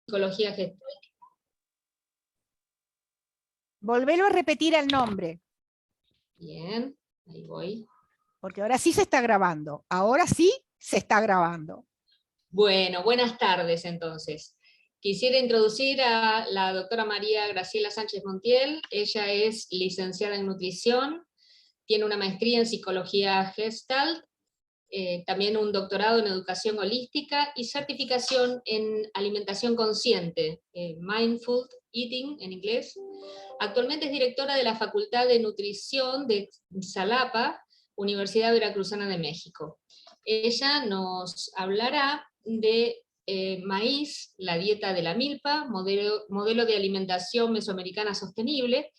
Psicología gestal. Volvelo a repetir el nombre. Bien, ahí voy. Porque ahora sí se está grabando. Ahora sí se está grabando. Bueno, buenas tardes entonces. Quisiera introducir a la doctora María Graciela Sánchez Montiel. Ella es licenciada en nutrición, tiene una maestría en psicología Gestalt, también un doctorado en educación holística y certificación en alimentación consciente, Mindful Eating en inglés. Actualmente es directora de la Facultad de Nutrición de Xalapa, Universidad Veracruzana de México. Ella nos hablará de maíz, la dieta de la milpa, modelo de alimentación mesoamericana sostenible.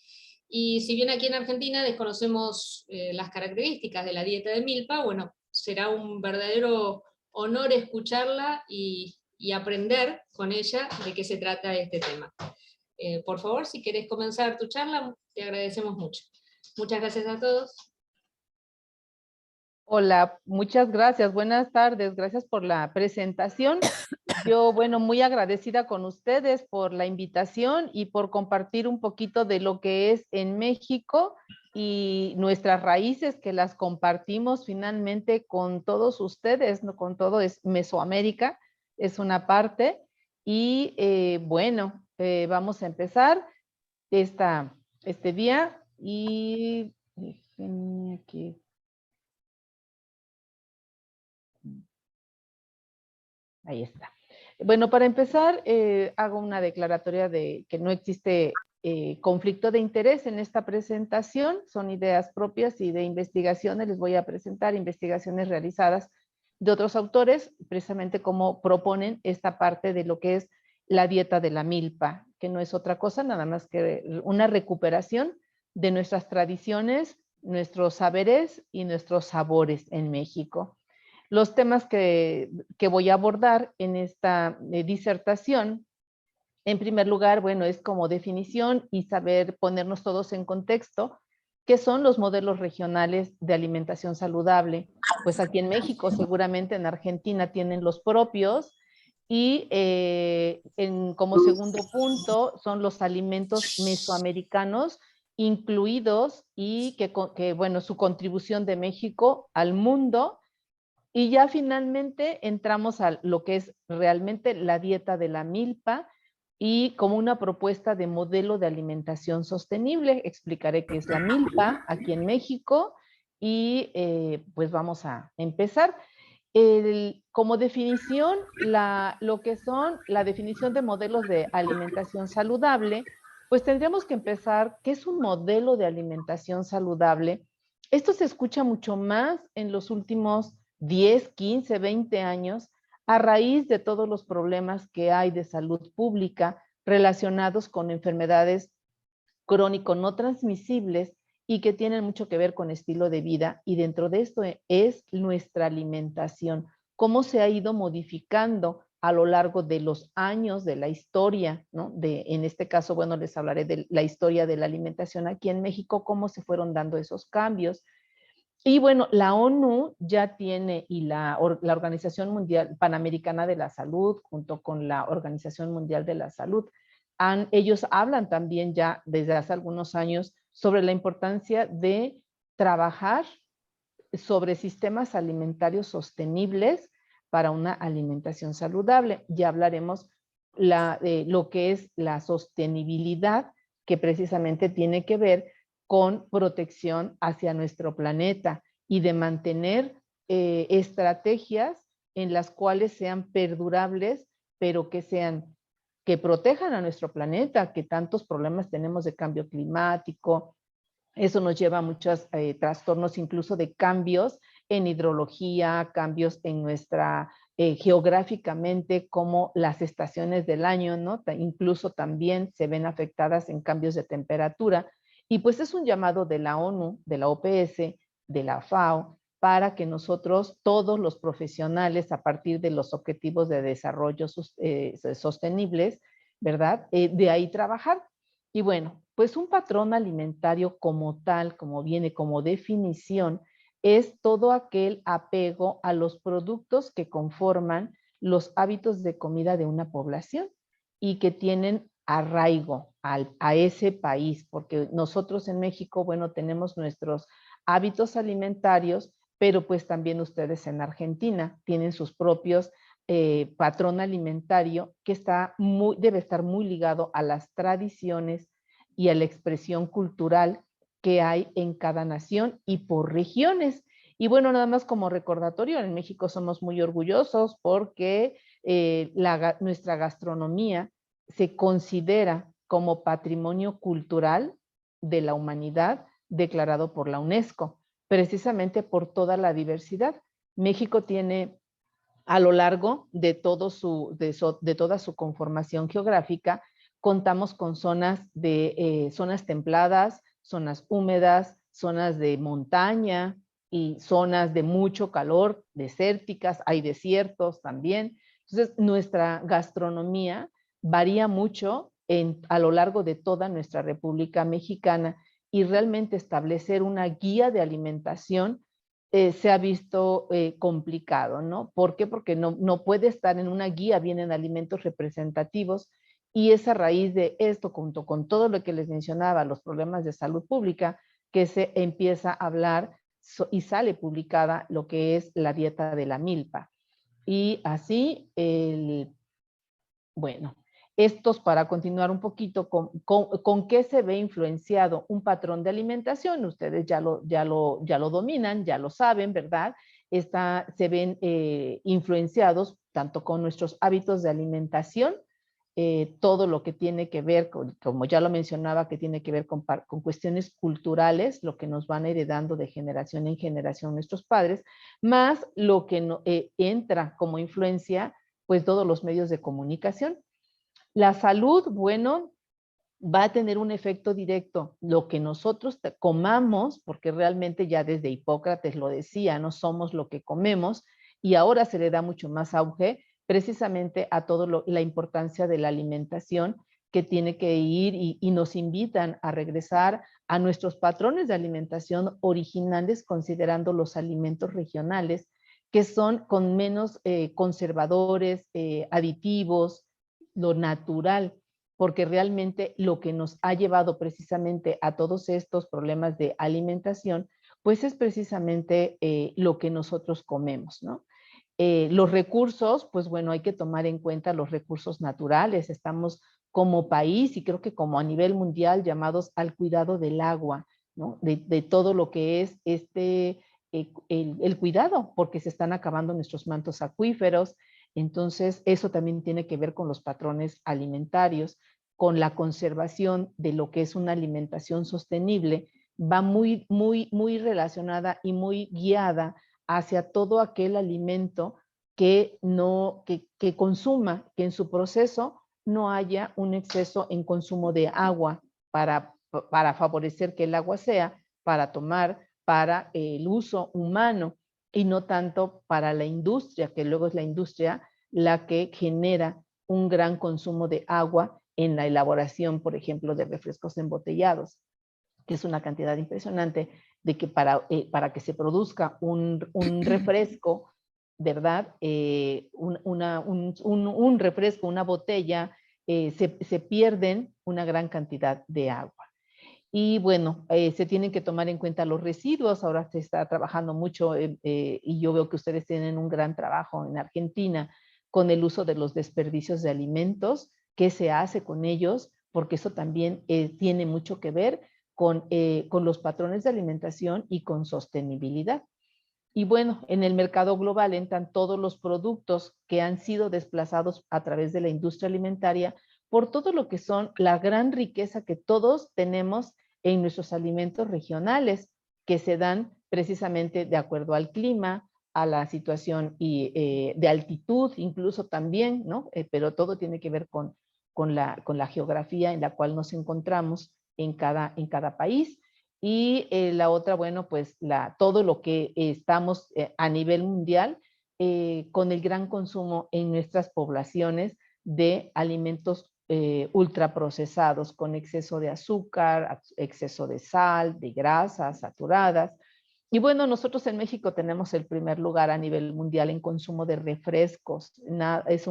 Y si bien aquí en Argentina desconocemos las características de la dieta de milpa, bueno, será un verdadero honor escucharla y aprender con ella de qué se trata este tema. Por favor, si querés comenzar tu charla, te agradecemos mucho. Muchas gracias a todos. Hola, muchas gracias. Buenas tardes. Gracias por la presentación. Yo, bueno, muy agradecida con ustedes por la invitación y por compartir un poquito de lo que es en México y nuestras raíces que las compartimos finalmente con todos ustedes, ¿no? Con todo es Mesoamérica, es una parte. Y bueno, vamos a empezar este día y aquí. Ahí está. Bueno, para empezar, hago una declaratoria de que no existe conflicto de interés en esta presentación, son ideas propias y de investigaciones. Les voy a presentar investigaciones realizadas de otros autores, precisamente como proponen esta parte de lo que es la dieta de la milpa, que no es otra cosa, nada más que una recuperación de nuestras tradiciones, nuestros saberes y nuestros sabores en México. Los temas que voy a abordar en esta disertación, en primer lugar, bueno, es como definición y saber ponernos todos en contexto, ¿qué son los modelos regionales de alimentación saludable? Pues aquí en México, seguramente en Argentina tienen los propios, y como segundo punto son los alimentos mesoamericanos incluidos y que, bueno, su contribución de México al mundo. Y ya finalmente entramos a lo que es realmente la dieta de la milpa y como una propuesta de modelo de alimentación sostenible. Explicaré qué es la milpa aquí en México y pues vamos a empezar. Como definición, lo que son la definición de modelos de alimentación saludable, pues tendríamos que empezar, ¿qué es un modelo de alimentación saludable? Esto se escucha mucho más en los últimos 10, 15, 20 años, a raíz de todos los problemas que hay de salud pública relacionados con enfermedades crónico no transmisibles y que tienen mucho que ver con estilo de vida, y dentro de esto es nuestra alimentación, cómo se ha ido modificando a lo largo de los años de la historia, ¿no? En este caso, bueno, les hablaré de la historia de la alimentación aquí en México, cómo se fueron dando esos cambios. Y bueno, la ONU ya tiene, y la Organización Mundial Panamericana de la Salud, junto con la Organización Mundial de la Salud, ellos hablan también ya desde hace algunos años sobre la importancia de trabajar sobre sistemas alimentarios sostenibles para una alimentación saludable. Ya hablaremos de lo que es la sostenibilidad, que precisamente tiene que ver con protección hacia nuestro planeta y de mantener estrategias en las cuales sean perdurables, pero que protejan a nuestro planeta, que tantos problemas tenemos de cambio climático. Eso nos lleva a muchos trastornos, incluso de cambios en hidrología, cambios en nuestra geográficamente, como las estaciones del año, ¿no? Incluso también se ven afectadas en cambios de temperatura. Y pues es un llamado de la ONU, de la OPS, de la FAO, para que nosotros, todos los profesionales, a partir de los objetivos de desarrollo sostenibles, ¿verdad? De ahí trabajar. Y bueno, pues un patrón alimentario como tal, como viene como definición, es todo aquel apego a los productos que conforman los hábitos de comida de una población. y que tienen arraigo a ese país, porque nosotros en México, bueno, tenemos nuestros hábitos alimentarios, pero pues también ustedes en Argentina tienen sus propios patrón alimentario que debe estar muy ligado a las tradiciones y a la expresión cultural que hay en cada nación y por regiones. Y bueno, nada más como recordatorio, en México somos muy orgullosos porque nuestra gastronomía se considera como patrimonio cultural de la humanidad declarado por la UNESCO, precisamente por toda la diversidad. México tiene a lo largo de toda su conformación geográfica, contamos con zonas templadas, zonas húmedas, zonas de montaña y zonas de mucho calor, desérticas, hay desiertos también. Entonces, nuestra gastronomía varía mucho a lo largo de toda nuestra República Mexicana y realmente establecer una guía de alimentación se ha visto complicado, ¿no? ¿Por qué? Porque no puede estar en una guía, vienen alimentos representativos y es a raíz de esto, junto con todo lo que les mencionaba, los problemas de salud pública, que se empieza a hablar y sale publicada lo que es la dieta de la milpa. Y así, bueno, estos para continuar un poquito con qué se ve influenciado un patrón de alimentación, ustedes ya lo dominan, ya lo saben, ¿verdad? Se ven influenciados tanto con nuestros hábitos de alimentación, todo lo que tiene que ver, como ya lo mencionaba, que tiene que ver con cuestiones culturales, lo que nos van heredando de generación en generación nuestros padres, más lo que entra como influencia, pues todos los medios de comunicación. La salud, bueno, va a tener un efecto directo. Lo que nosotros comamos, porque realmente ya desde Hipócrates lo decía, no somos lo que comemos, y ahora se le da mucho más auge precisamente a toda la importancia de la alimentación que tiene que ir y nos invitan a regresar a nuestros patrones de alimentación originales, considerando los alimentos regionales, que son con menos conservadores, aditivos, lo natural, porque realmente lo que nos ha llevado precisamente a todos estos problemas de alimentación, pues es precisamente lo que nosotros comemos, ¿no? Los recursos, pues bueno, hay que tomar en cuenta los recursos naturales. Estamos como país y creo que como a nivel mundial llamados al cuidado del agua, ¿no? De todo lo que es el cuidado, porque se están acabando nuestros mantos acuíferos. Entonces, eso también tiene que ver con los patrones alimentarios, con la conservación de lo que es una alimentación sostenible, va muy, muy, muy relacionada y muy guiada hacia todo aquel alimento que consuma, que en su proceso no haya un exceso en consumo de agua para favorecer que el agua sea para tomar, para el uso humano y no tanto para la industria, que luego es la industria la que genera un gran consumo de agua en la elaboración, por ejemplo, de refrescos embotellados, que es una cantidad impresionante de que para que se produzca un refresco, ¿verdad? Un refresco, una botella, se pierden una gran cantidad de agua. Y bueno, se tienen que tomar en cuenta los residuos. Ahora se está trabajando mucho y yo veo que ustedes tienen un gran trabajo en Argentina con el uso de los desperdicios de alimentos, qué se hace con ellos, porque eso también tiene mucho que ver con los patrones de alimentación y con sostenibilidad. Y bueno, en el mercado global entran todos los productos que han sido desplazados a través de la industria alimentaria por todo lo que son la gran riqueza que todos tenemos en nuestros alimentos regionales, que se dan precisamente de acuerdo al clima, a la situación de altitud, incluso también, ¿no? Pero todo tiene que ver con la geografía en la cual nos encontramos en cada país. Y la otra, bueno, pues todo lo que estamos a nivel mundial con el gran consumo en nuestras poblaciones de alimentos ultraprocesados con exceso de azúcar, exceso de sal, de grasas saturadas. Y bueno, nosotros en México tenemos el primer lugar a nivel mundial en consumo de refrescos. Es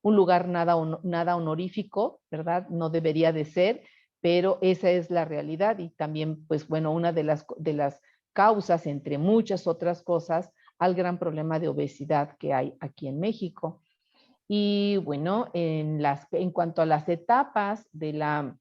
un lugar nada honorífico, ¿verdad? No debería de ser, pero esa es la realidad y también, pues bueno, una de las causas, entre muchas otras cosas, al gran problema de obesidad que hay aquí en México. Y bueno, en cuanto a las etapas de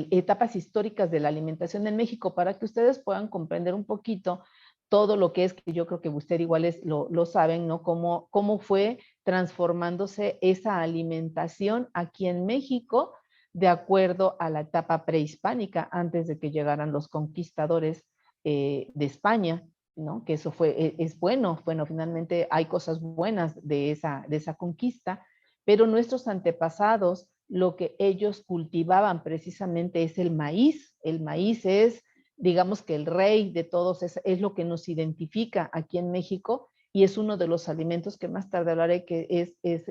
etapas históricas de la alimentación en México, para que ustedes puedan comprender un poquito todo lo que es, que yo creo que ustedes iguales lo saben, ¿no? Cómo fue transformándose esa alimentación aquí en México de acuerdo a la etapa prehispánica, antes de que llegaran los conquistadores de España, ¿no? Que eso es bueno, finalmente hay cosas buenas de esa conquista, pero nuestros antepasados, lo que ellos cultivaban precisamente es el maíz. El maíz es, digamos que el rey de todos, es lo que nos identifica aquí en México y es uno de los alimentos que más tarde hablaré, que es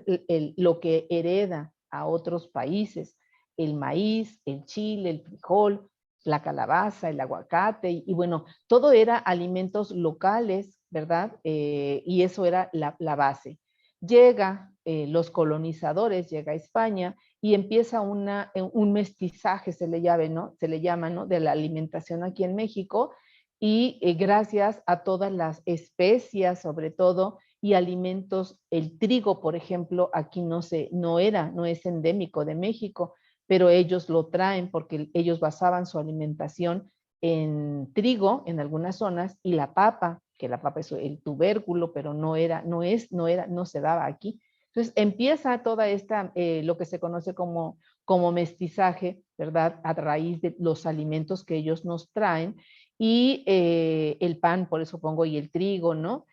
lo que hereda a otros países. El maíz, el chile, el frijol, la calabaza, el aguacate, y bueno, todo era alimentos locales, ¿verdad? Y eso era la base. Llega los colonizadores, llega a España y empieza un mestizaje, se le llama, ¿no? De la alimentación aquí en México, y gracias a todas las especias, sobre todo, y alimentos, el trigo, por ejemplo, aquí no es endémico de México, pero ellos lo traen porque ellos basaban su alimentación en trigo en algunas zonas, y la papa, que la papa es el tubérculo, pero no se daba aquí. Entonces empieza toda esta, lo que se conoce como mestizaje, ¿verdad? A raíz de los alimentos que ellos nos traen, y el pan, por eso pongo, y el trigo, ¿no?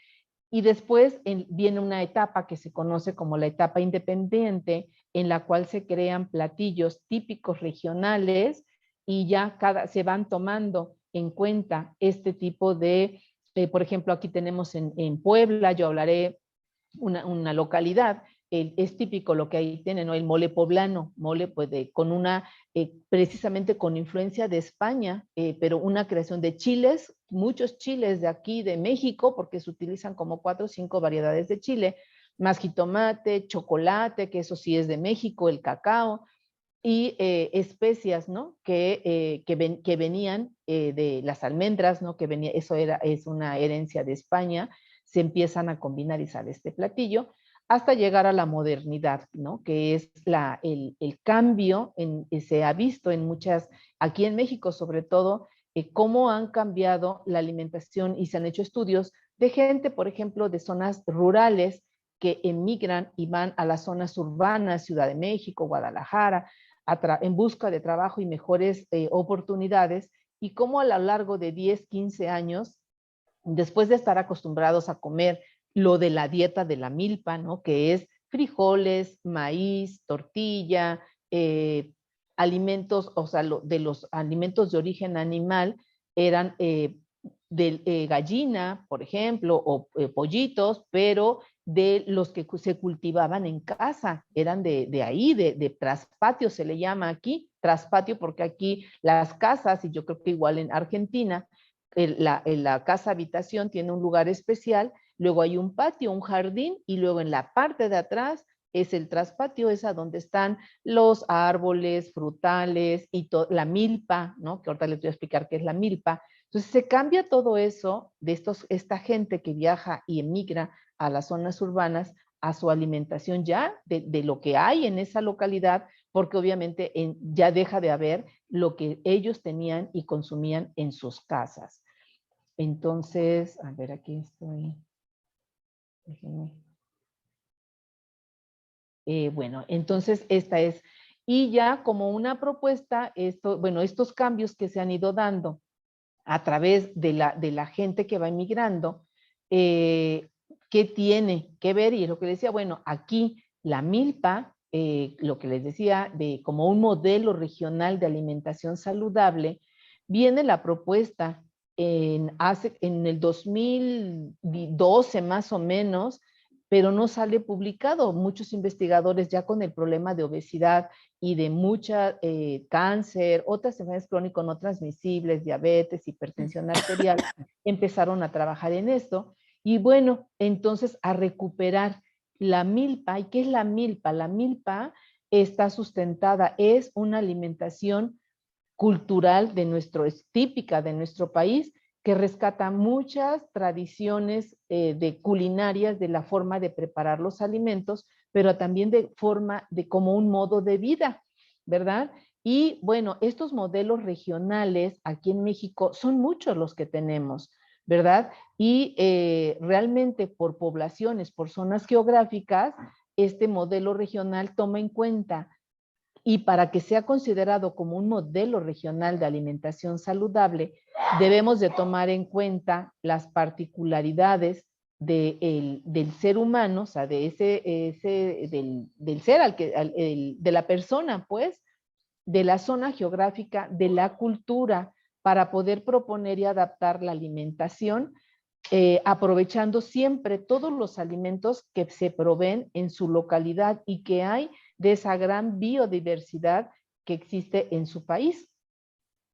Y después viene una etapa que se conoce como la etapa independiente, en la cual se crean platillos típicos regionales y ya se van tomando en cuenta este tipo de, por ejemplo, aquí tenemos en Puebla, yo hablaré una localidad, es típico lo que ahí tienen, ¿no? El mole poblano, mole pues precisamente con influencia de España, pero una creación de chiles, muchos chiles de aquí, de México, porque se utilizan como 4 o 5 variedades de chile, más jitomate, chocolate, que eso sí es de México, el cacao, y especias, ¿no? Que venían de las almendras, ¿no? Es una herencia de España, se empiezan a combinar y sale este platillo, hasta llegar a la modernidad, ¿no? Que es el cambio, se ha visto en aquí en México sobre todo, cómo han cambiado la alimentación, y se han hecho estudios de gente, por ejemplo, de zonas rurales que emigran y van a las zonas urbanas, Ciudad de México, Guadalajara, en busca de trabajo y mejores oportunidades, y cómo a lo largo de 10, 15 años, después de estar acostumbrados a comer lo de la dieta de la milpa, ¿no? Que es frijoles, maíz, tortilla, alimentos, o sea, de los alimentos de origen animal eran de gallina, por ejemplo, o pollitos, pero de los que se cultivaban en casa, eran de ahí, de traspatio se le llama aquí, traspatio porque aquí las casas, y yo creo que igual en Argentina, la casa habitación tiene un lugar especial, luego hay un patio, un jardín, y luego en la parte de atrás es el traspatio, es a donde están los árboles, frutales y la milpa, ¿no? Que ahorita les voy a explicar qué es la milpa. Entonces se cambia todo eso de esta gente que viaja y emigra a las zonas urbanas, a su alimentación ya de lo que hay en esa localidad, porque obviamente ya deja de haber lo que ellos tenían y consumían en sus casas. Entonces, a ver, aquí estoy. Déjenme. Bueno, entonces esta es, y ya como una propuesta, estos cambios que se han ido dando a través de la gente que va emigrando, ¿qué tiene que ver? Y es lo que decía, bueno, aquí la milpa, lo que les decía, como un modelo regional de alimentación saludable, viene la propuesta en el 2012 más o menos, pero no sale publicado. Muchos investigadores ya con el problema de obesidad y de mucha cáncer, otras enfermedades crónicas no transmisibles, diabetes, hipertensión arterial, empezaron a trabajar en esto. Y bueno, entonces a recuperar la milpa. ¿Y qué es la milpa? La milpa está sustentada, es una alimentación cultural es típica de nuestro país, que rescata muchas tradiciones de culinarias, de la forma de preparar los alimentos, pero también de forma de como un modo de vida, ¿verdad? Y bueno, estos modelos regionales aquí en México son muchos los que tenemos, ¿verdad? Y realmente por poblaciones, por zonas geográficas, este modelo regional toma en cuenta, y para que sea considerado como un modelo regional de alimentación saludable, debemos de tomar en cuenta las particularidades del ser humano, o sea, del ser de la persona, pues, de la zona geográfica, de la cultura, para poder proponer y adaptar la alimentación, aprovechando siempre todos los alimentos que se proveen en su localidad y que hay de esa gran biodiversidad que existe en su país.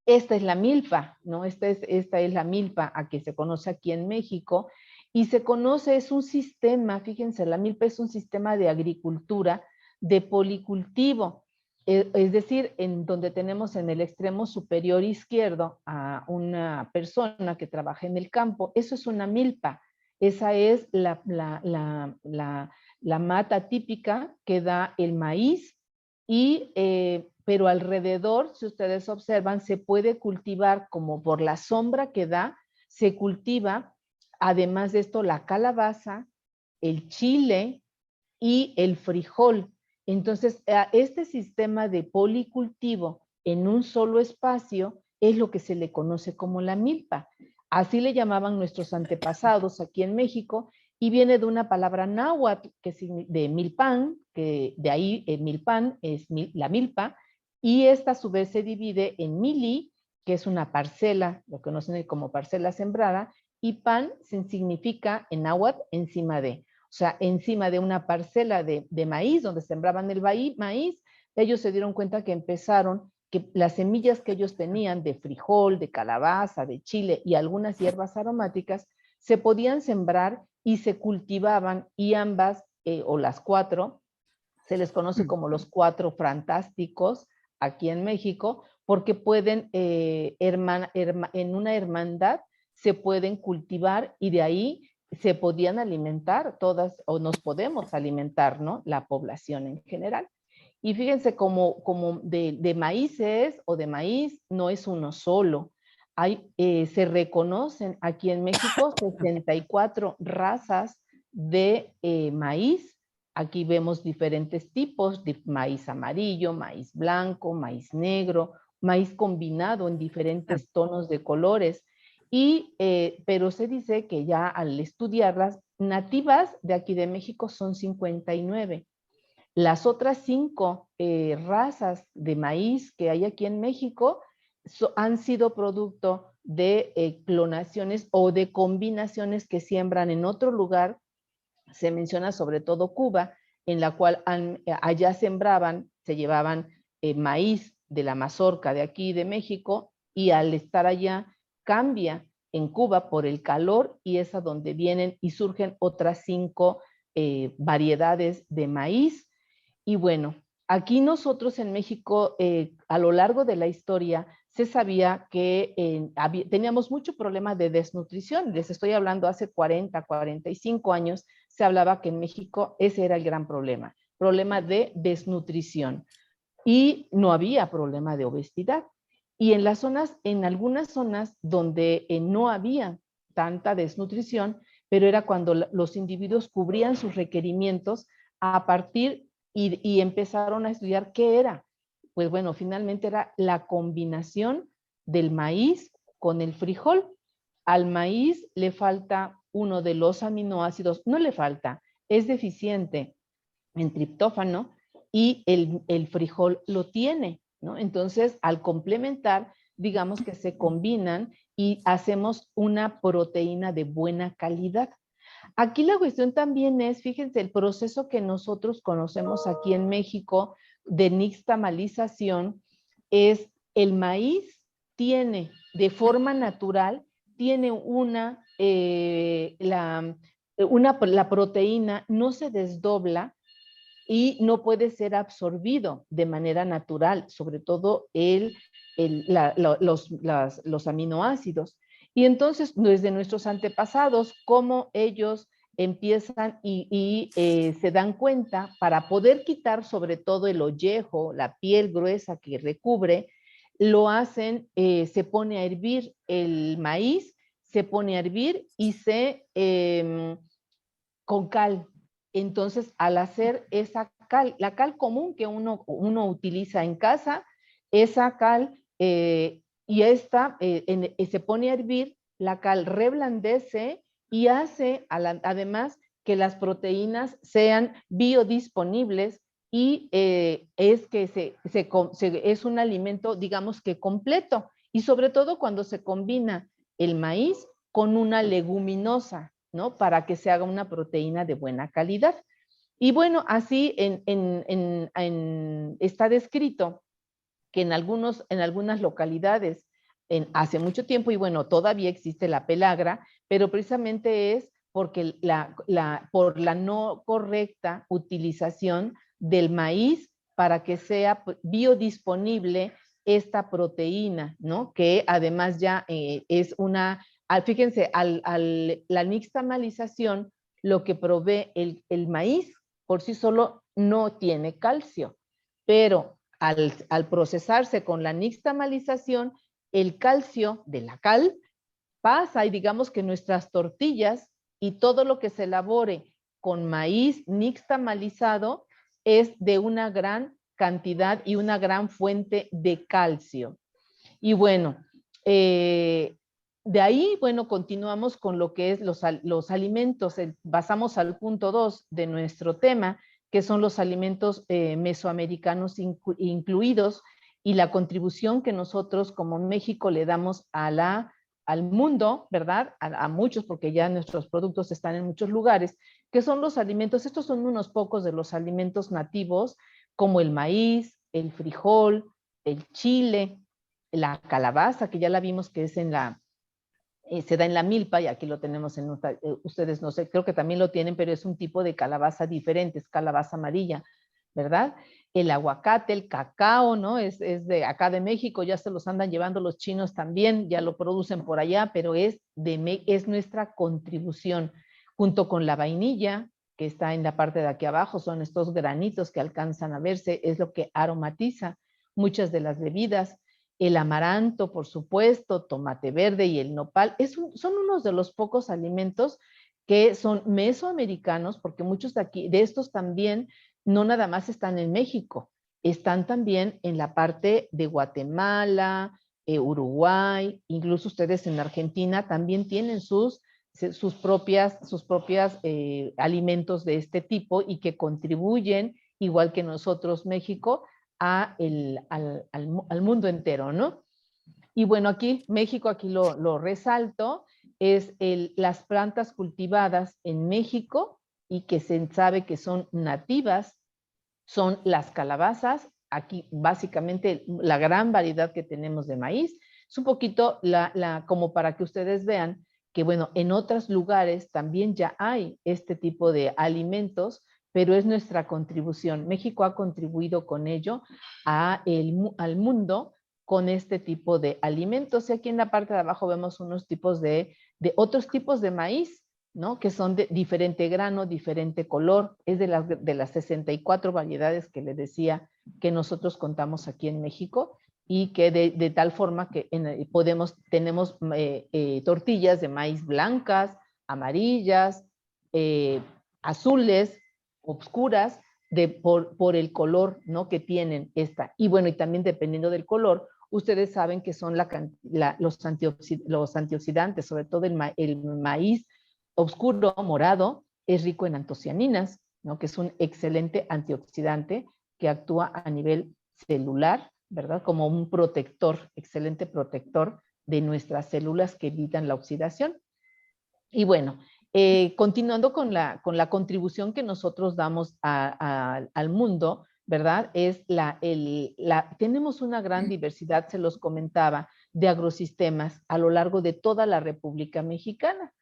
Esta es la milpa, ¿no? Esta es la milpa a que se conoce aquí en México, y se conoce, es un sistema, fíjense, la milpa es un sistema de agricultura de policultivo, es decir, en donde tenemos en el extremo superior izquierdo a una persona que trabaja en el campo. Eso es una milpa. Esa es la mata típica que da el maíz, y pero alrededor, si ustedes observan, se puede cultivar, como por la sombra que da, se cultiva, además de esto, la calabaza, el chile y el frijol. Entonces, este sistema de policultivo en un solo espacio es lo que se le conoce como la milpa. Así le llamaban nuestros antepasados aquí en México, y viene de una palabra náhuatl, de milpan, que de ahí milpan es la milpa, y esta a su vez se divide en mili, que es una parcela, lo conocen como parcela sembrada, y pan significa en náhuatl encima de. O sea, encima de una parcela de maíz, donde sembraban el maíz, ellos se dieron cuenta que empezaron, que las semillas que ellos tenían de frijol, de calabaza, de chile y algunas hierbas aromáticas, se podían sembrar y se cultivaban, y ambas, o las cuatro, se les conoce como los cuatro fantásticos aquí en México, porque pueden, en una hermandad, se pueden cultivar, y de ahí se podían alimentar todas, o nos podemos alimentar, ¿no? La población en general. Y fíjense, como de maíces o de maíz no es uno solo. Se reconocen aquí en México 64 razas de maíz. Aquí vemos diferentes tipos de maíz amarillo, maíz blanco, maíz negro, maíz combinado en diferentes tonos de colores. Pero se dice que ya al estudiarlas, nativas de aquí de México son 59. Las otras 5 razas de maíz que hay aquí en México han sido producto de clonaciones o de combinaciones que siembran en otro lugar. Se menciona sobre todo Cuba, en la cual allá sembraban, se llevaban maíz de la mazorca de aquí de México, y al estar allá cambia en Cuba por el calor, y es a donde vienen y surgen otras 5 variedades de maíz. Y bueno, aquí nosotros en México, a lo largo de la historia, se sabía que teníamos mucho problema de desnutrición. Les estoy hablando hace 40, 45 años, se hablaba que en México ese era el gran problema de desnutrición. Y no había problema de obesidad. Y en algunas zonas donde no había tanta desnutrición, pero era cuando los individuos cubrían sus requerimientos a partir y empezaron a estudiar qué era. Pues bueno, finalmente era la combinación del maíz con el frijol. Al maíz le falta uno de los aminoácidos, no le falta, es deficiente en triptófano, y el frijol lo tiene, ¿no? Entonces, al complementar, digamos que se combinan y hacemos una proteína de buena calidad. Aquí la cuestión también es, fíjense, el proceso que nosotros conocemos aquí en México de nixtamalización, es el maíz tiene de forma natural, tiene la proteína no se desdobla y no puede ser absorbido de manera natural, sobre todo los aminoácidos. Y entonces, desde nuestros antepasados, cómo ellos empiezan y se dan cuenta para poder quitar sobre todo el ollejo, la piel gruesa que recubre, lo hacen, se pone a hervir el maíz, se pone a hervir y con cal. Entonces, al hacer esa cal, la cal común que uno utiliza en casa, esa cal y esta se pone a hervir, la cal reblandece y hace además que las proteínas sean biodisponibles y es que es un alimento, digamos que completo, y sobre todo cuando se combina el maíz con una leguminosa, ¿no? Para que se haga una proteína de buena calidad. Y bueno, así está descrito que en algunas localidades hace mucho tiempo, y bueno, todavía existe la pelagra, pero precisamente es porque por la no correcta utilización del maíz para que sea biodisponible esta proteína, ¿no? Que además ya es fíjense, la nixtamalización, lo que provee el maíz por sí solo no tiene calcio, pero al procesarse con la nixtamalización, el calcio de la cal pasa y digamos que nuestras tortillas y todo lo que se elabore con maíz nixtamalizado es de una gran cantidad y una gran fuente de calcio. Y bueno, de ahí, bueno, continuamos con lo que es los alimentos. Pasamos al punto 2 de nuestro tema, que son los alimentos mesoamericanos incluidos y la contribución que nosotros como México le damos al mundo, ¿verdad? A muchos, porque ya nuestros productos están en muchos lugares, que son los alimentos, estos son unos pocos de los alimentos nativos, como el maíz, el frijol, el chile, la calabaza, que ya la vimos que es se da en la milpa, y aquí lo tenemos ustedes no sé, creo que también lo tienen, pero es un tipo de calabaza diferente, es calabaza amarilla, ¿verdad? El aguacate, el cacao, ¿no? Es de acá de México, ya se los andan llevando los chinos también, ya lo producen por allá, pero es nuestra contribución, junto con la vainilla, que está en la parte de aquí abajo, son estos granitos que alcanzan a verse, es lo que aromatiza muchas de las bebidas. El amaranto, por supuesto, tomate verde y el nopal, son unos de los pocos alimentos que son mesoamericanos, porque muchos de estos también no nada más están en México, están también en la parte de Guatemala, Uruguay, incluso ustedes en Argentina también tienen sus propias alimentos de este tipo y que contribuyen, igual que nosotros México, al mundo entero, ¿no? Y bueno, aquí México, aquí lo resalto, es las plantas cultivadas en México y que se sabe que son nativas, son las calabazas, aquí básicamente la gran variedad que tenemos de maíz, es un poquito como para que ustedes vean que bueno, en otros lugares también ya hay este tipo de alimentos, pero es nuestra contribución. México ha contribuido con ello al mundo con este tipo de alimentos. Y aquí en la parte de abajo vemos unos tipos de otros tipos de maíz, ¿no? Que son de diferente grano, diferente color. Es de las 64 variedades que le decía que nosotros contamos aquí en México y que de tal forma que tenemos tortillas de maíz blancas, amarillas, azules, oscuras, por el color, ¿no? Que tienen esta. Y bueno, y también dependiendo del color, ustedes saben que son los antioxidantes, sobre todo el maíz oscuro, morado, es rico en antocianinas, ¿no? Que es un excelente antioxidante que actúa a nivel celular, ¿verdad? Como un protector, excelente protector de nuestras células que evitan la oxidación. Y bueno, continuando con la contribución que nosotros damos al mundo, ¿verdad? Tenemos una gran diversidad, se los comentaba, de agrosistemas a lo largo de toda la República Mexicana.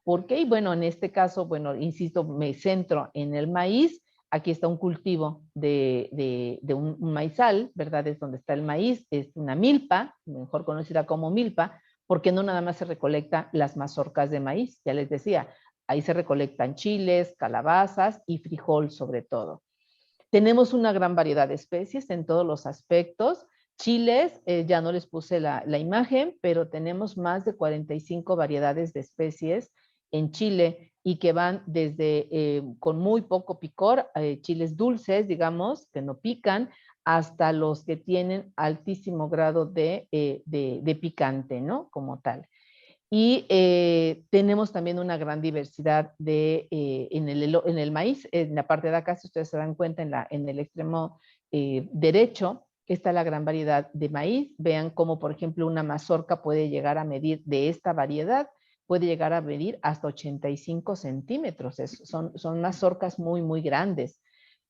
¿Por qué? Y bueno, en este caso, bueno, insisto, me centro en el maíz. Aquí está un cultivo de un maizal, ¿verdad? Es donde está el maíz, es una milpa, mejor conocida como milpa, porque no nada más se recolecta las mazorcas de maíz, ya les decía, ahí se recolectan chiles, calabazas y frijol sobre todo. Tenemos una gran variedad de especies en todos los aspectos. Chiles, ya no les puse la imagen, pero tenemos más de 45 variedades de especies en Chile y que van desde con muy poco picor, chiles dulces, digamos, que no pican, hasta los que tienen altísimo grado de picante, ¿no? Como tal. Y tenemos también una gran diversidad en el maíz. En la parte de acá, si ustedes se dan cuenta, en el extremo derecho, está la gran variedad de maíz. Vean cómo, por ejemplo, una mazorca puede llegar a medir de esta variedad, puede llegar a medir hasta 85 centímetros. Son mazorcas muy, muy grandes.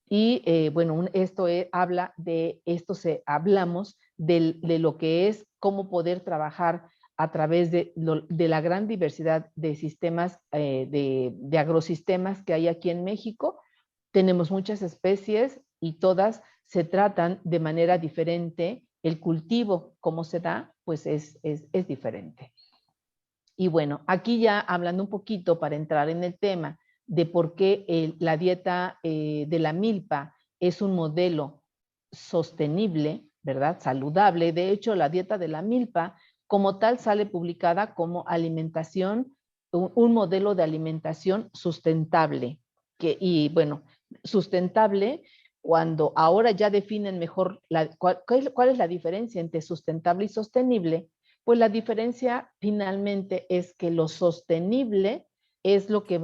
Y bueno, hablamos de lo que es cómo poder trabajar a través de la gran diversidad de sistemas, de agrosistemas que hay aquí en México. Tenemos muchas especies y todas se tratan de manera diferente. El cultivo, cómo se da, pues es diferente. Y bueno, aquí ya hablando un poquito para entrar en el tema de por qué la dieta de la milpa es un modelo sostenible, ¿verdad? Saludable. De hecho, la dieta de la milpa como tal sale publicada como alimentación, un modelo de alimentación sustentable. Y bueno, sustentable cuando ahora ya definen mejor cuál es la diferencia entre sustentable y sostenible. Pues la diferencia finalmente es que lo sostenible es lo que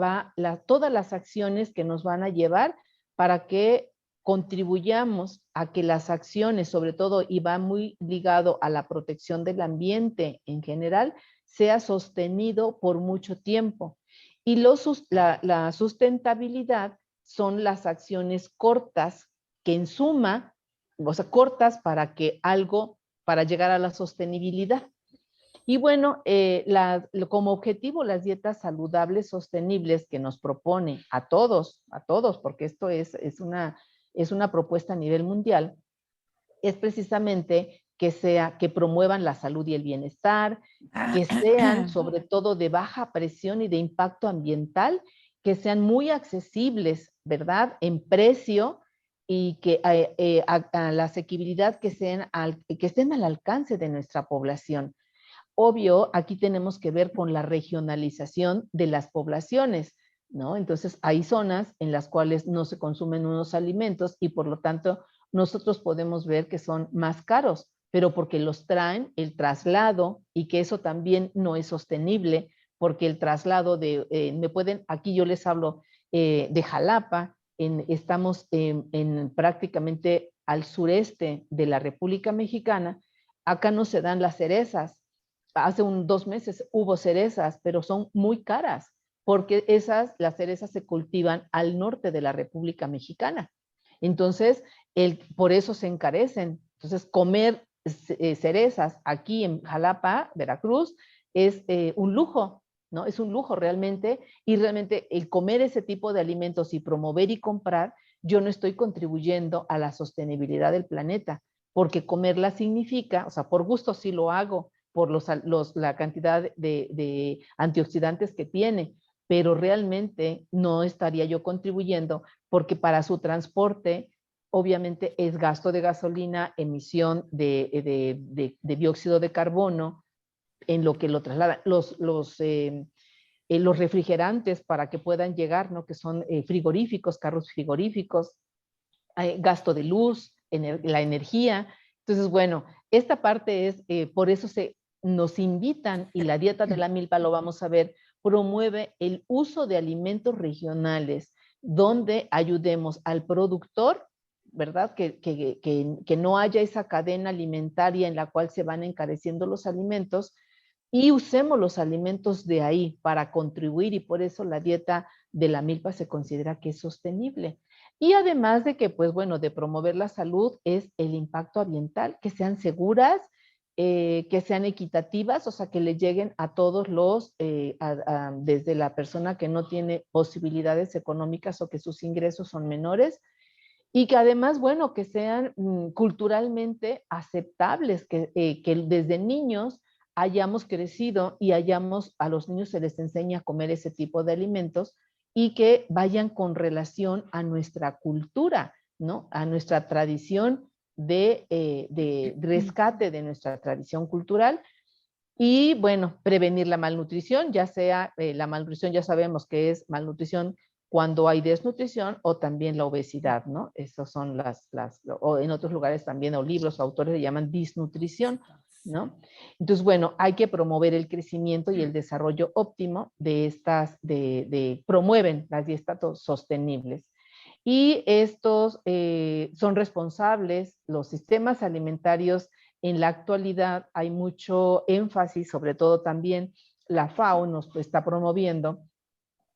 todas las acciones que nos van a llevar para que contribuyamos a que las acciones, sobre todo, y va muy ligado a la protección del ambiente en general, sea sostenido por mucho tiempo. Y la sustentabilidad son las acciones cortas que en suma, o sea, cortas para llegar a la sostenibilidad. Y bueno, como objetivo, las dietas saludables sostenibles que nos propone a todos, porque esto es una propuesta a nivel mundial, es precisamente que promuevan la salud y el bienestar, que sean sobre todo de baja presión y de impacto ambiental, que sean muy accesibles, ¿verdad? En precio y que a la asequibilidad que estén al alcance de nuestra población. Obvio, aquí tenemos que ver con la regionalización de las poblaciones, ¿no? Entonces, hay zonas en las cuales no se consumen unos alimentos y por lo tanto nosotros podemos ver que son más caros, pero porque los traen el traslado y que eso también no es sostenible, porque el traslado aquí yo les hablo de Jalapa, estamos prácticamente al sureste de la República Mexicana, acá no se dan las cerezas. Hace 2 meses hubo cerezas, pero son muy caras, porque las cerezas se cultivan al norte de la República Mexicana. Entonces, por eso se encarecen. Entonces, comer cerezas aquí en Jalapa, Veracruz, es un lujo, ¿no? Es un lujo realmente, y realmente el comer ese tipo de alimentos y promover y comprar, yo no estoy contribuyendo a la sostenibilidad del planeta, porque comerla significa, o sea, por gusto sí lo hago, por la cantidad de antioxidantes que tiene, pero realmente no estaría yo contribuyendo porque para su transporte obviamente es gasto de gasolina, emisión de dióxido de carbono, en lo que lo trasladan. Los refrigerantes para que puedan llegar, ¿no? Que son frigoríficos, carros frigoríficos, gasto de luz, la energía. Entonces, bueno, esta parte es, por eso nos invitan, y la dieta de la milpa, lo vamos a ver, promueve el uso de alimentos regionales, donde ayudemos al productor, ¿verdad? Que no haya esa cadena alimentaria en la cual se van encareciendo los alimentos, y usemos los alimentos de ahí para contribuir, y por eso la dieta de la milpa se considera que es sostenible. Y además de que, pues bueno, de promover la salud es el impacto ambiental, que sean seguras, que sean equitativas, o sea, que le lleguen a todos los, desde la persona que no tiene posibilidades económicas o que sus ingresos son menores, y que además, bueno, que sean culturalmente aceptables, que desde niños hayamos crecido y a los niños se les enseña a comer ese tipo de alimentos y que vayan con relación a nuestra cultura, ¿no? A nuestra tradición de rescate de nuestra tradición cultural. Y bueno, prevenir la malnutrición, ya sea la malnutrición, ya sabemos que es malnutrición cuando hay desnutrición o también la obesidad, ¿no? Esas son o en otros lugares también, o libros o autores le llaman disnutrición, ¿no? Entonces, bueno, hay que promover el crecimiento y el desarrollo óptimo de promueven las dietas sostenibles. Y estos son responsables, los sistemas alimentarios en la actualidad hay mucho énfasis, sobre todo también la FAO nos está promoviendo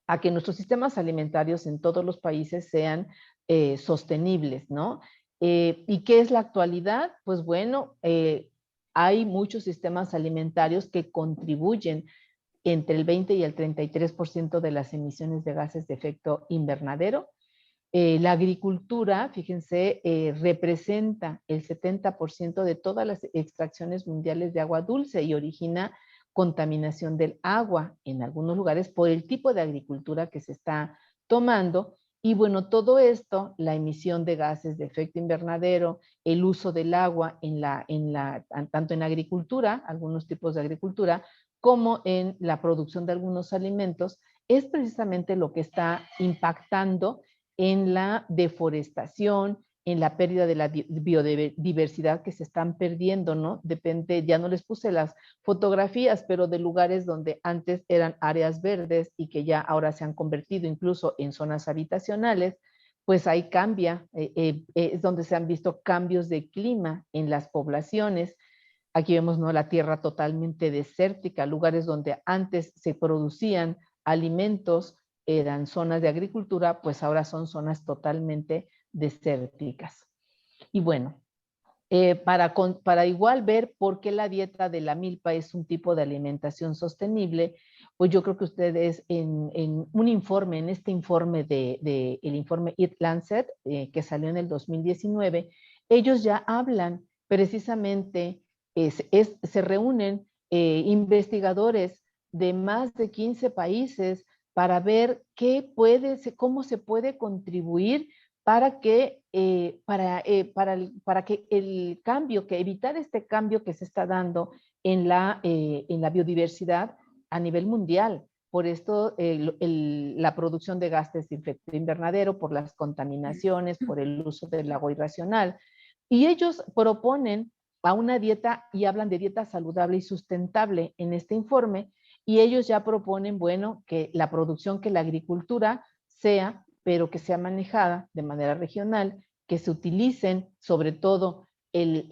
a que nuestros sistemas alimentarios en todos los países sean sostenibles, ¿no? ¿Y qué es la actualidad? Pues bueno, hay muchos sistemas alimentarios que contribuyen entre el 20 y el 33% de las emisiones de gases de efecto invernadero. La agricultura, fíjense, representa el 70% de todas las extracciones mundiales de agua dulce y origina contaminación del agua en algunos lugares por el tipo de agricultura que se está tomando. Y bueno, todo esto, la emisión de gases de efecto invernadero, el uso del agua tanto en la agricultura, algunos tipos de agricultura, como en la producción de algunos alimentos, es precisamente lo que está impactando en la deforestación, en la pérdida de la biodiversidad que se están perdiendo, ¿no? Depende, ya no les puse las fotografías, pero de lugares donde antes eran áreas verdes y que ya ahora se han convertido incluso en zonas habitacionales, pues ahí cambia, es donde se han visto cambios de clima en las poblaciones. Aquí vemos, ¿no?, la tierra totalmente desértica, lugares donde antes se producían alimentos, eran zonas de agricultura, pues ahora son zonas totalmente desérticas. Y bueno, para igual ver por qué la dieta de la milpa es un tipo de alimentación sostenible, pues yo creo que ustedes en un informe, en este informe el informe Eat Lancet, que salió en el 2019, ellos ya hablan precisamente, se reúnen investigadores de más de 15 países para ver cómo se puede contribuir para que el cambio, evitar este cambio que se está dando en la biodiversidad a nivel mundial. Por esto, la producción de gases de efecto invernadero, por las contaminaciones, por el uso del agua irracional. Y ellos proponen a una dieta y hablan de dieta saludable y sustentable en este informe, y ellos ya proponen, bueno, que la producción, que la agricultura sea, pero que sea manejada de manera regional, que se utilicen sobre todo el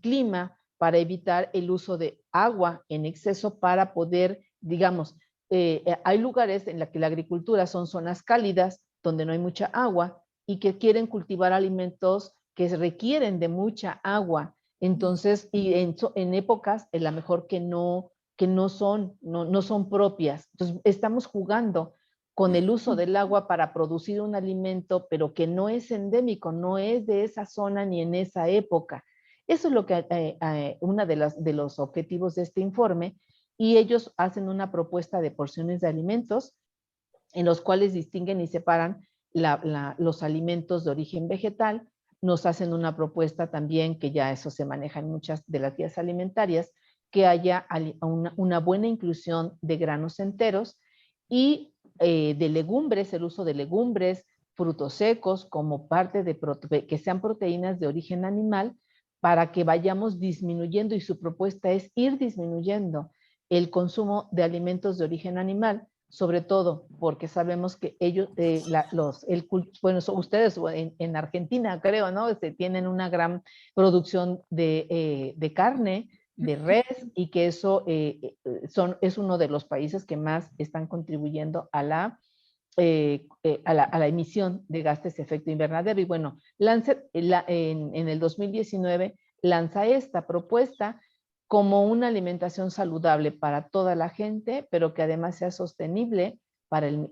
clima para evitar el uso de agua en exceso para poder, digamos, hay lugares en los que la agricultura son zonas cálidas, donde no hay mucha agua y que quieren cultivar alimentos que requieren de mucha agua. Entonces, y en épocas en la mejor que no son propias. Entonces, estamos jugando con el uso del agua para producir un alimento, pero que no es endémico, no es de esa zona ni en esa época. Eso es lo que uno de los objetivos de este informe, y ellos hacen una propuesta de porciones de alimentos en los cuales distinguen y separan los alimentos de origen vegetal. Nos hacen una propuesta también, que ya eso se maneja en muchas de las guías alimentarias, que haya una buena inclusión de granos enteros y de legumbres, el uso de legumbres, frutos secos como parte que sean proteínas de origen animal, para que vayamos disminuyendo, y su propuesta es ir disminuyendo el consumo de alimentos de origen animal, sobre todo porque sabemos que ellos, bueno, ustedes en Argentina, creo, ¿no? Tienen una gran producción de carne, de res, y que eso es uno de los países que más están contribuyendo a la emisión de gases de efecto invernadero. Y bueno, Lancet en el 2019 lanza esta propuesta como una alimentación saludable para toda la gente, pero que además sea sostenible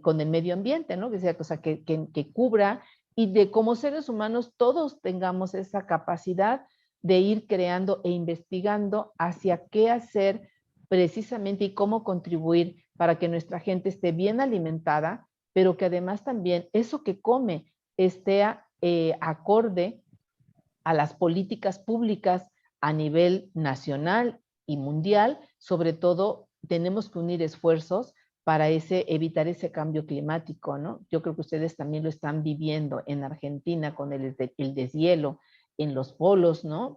con el medio ambiente, ¿no? Que sea cosa que cubra, y de como seres humanos todos tengamos esa capacidad de ir creando e investigando hacia qué hacer precisamente y cómo contribuir para que nuestra gente esté bien alimentada, pero que además también eso que come esté acorde a las políticas públicas a nivel nacional y mundial. Sobre todo, tenemos que unir esfuerzos para evitar ese cambio climático, ¿no? Yo creo que ustedes también lo están viviendo en Argentina con el deshielo en los polos, ¿no?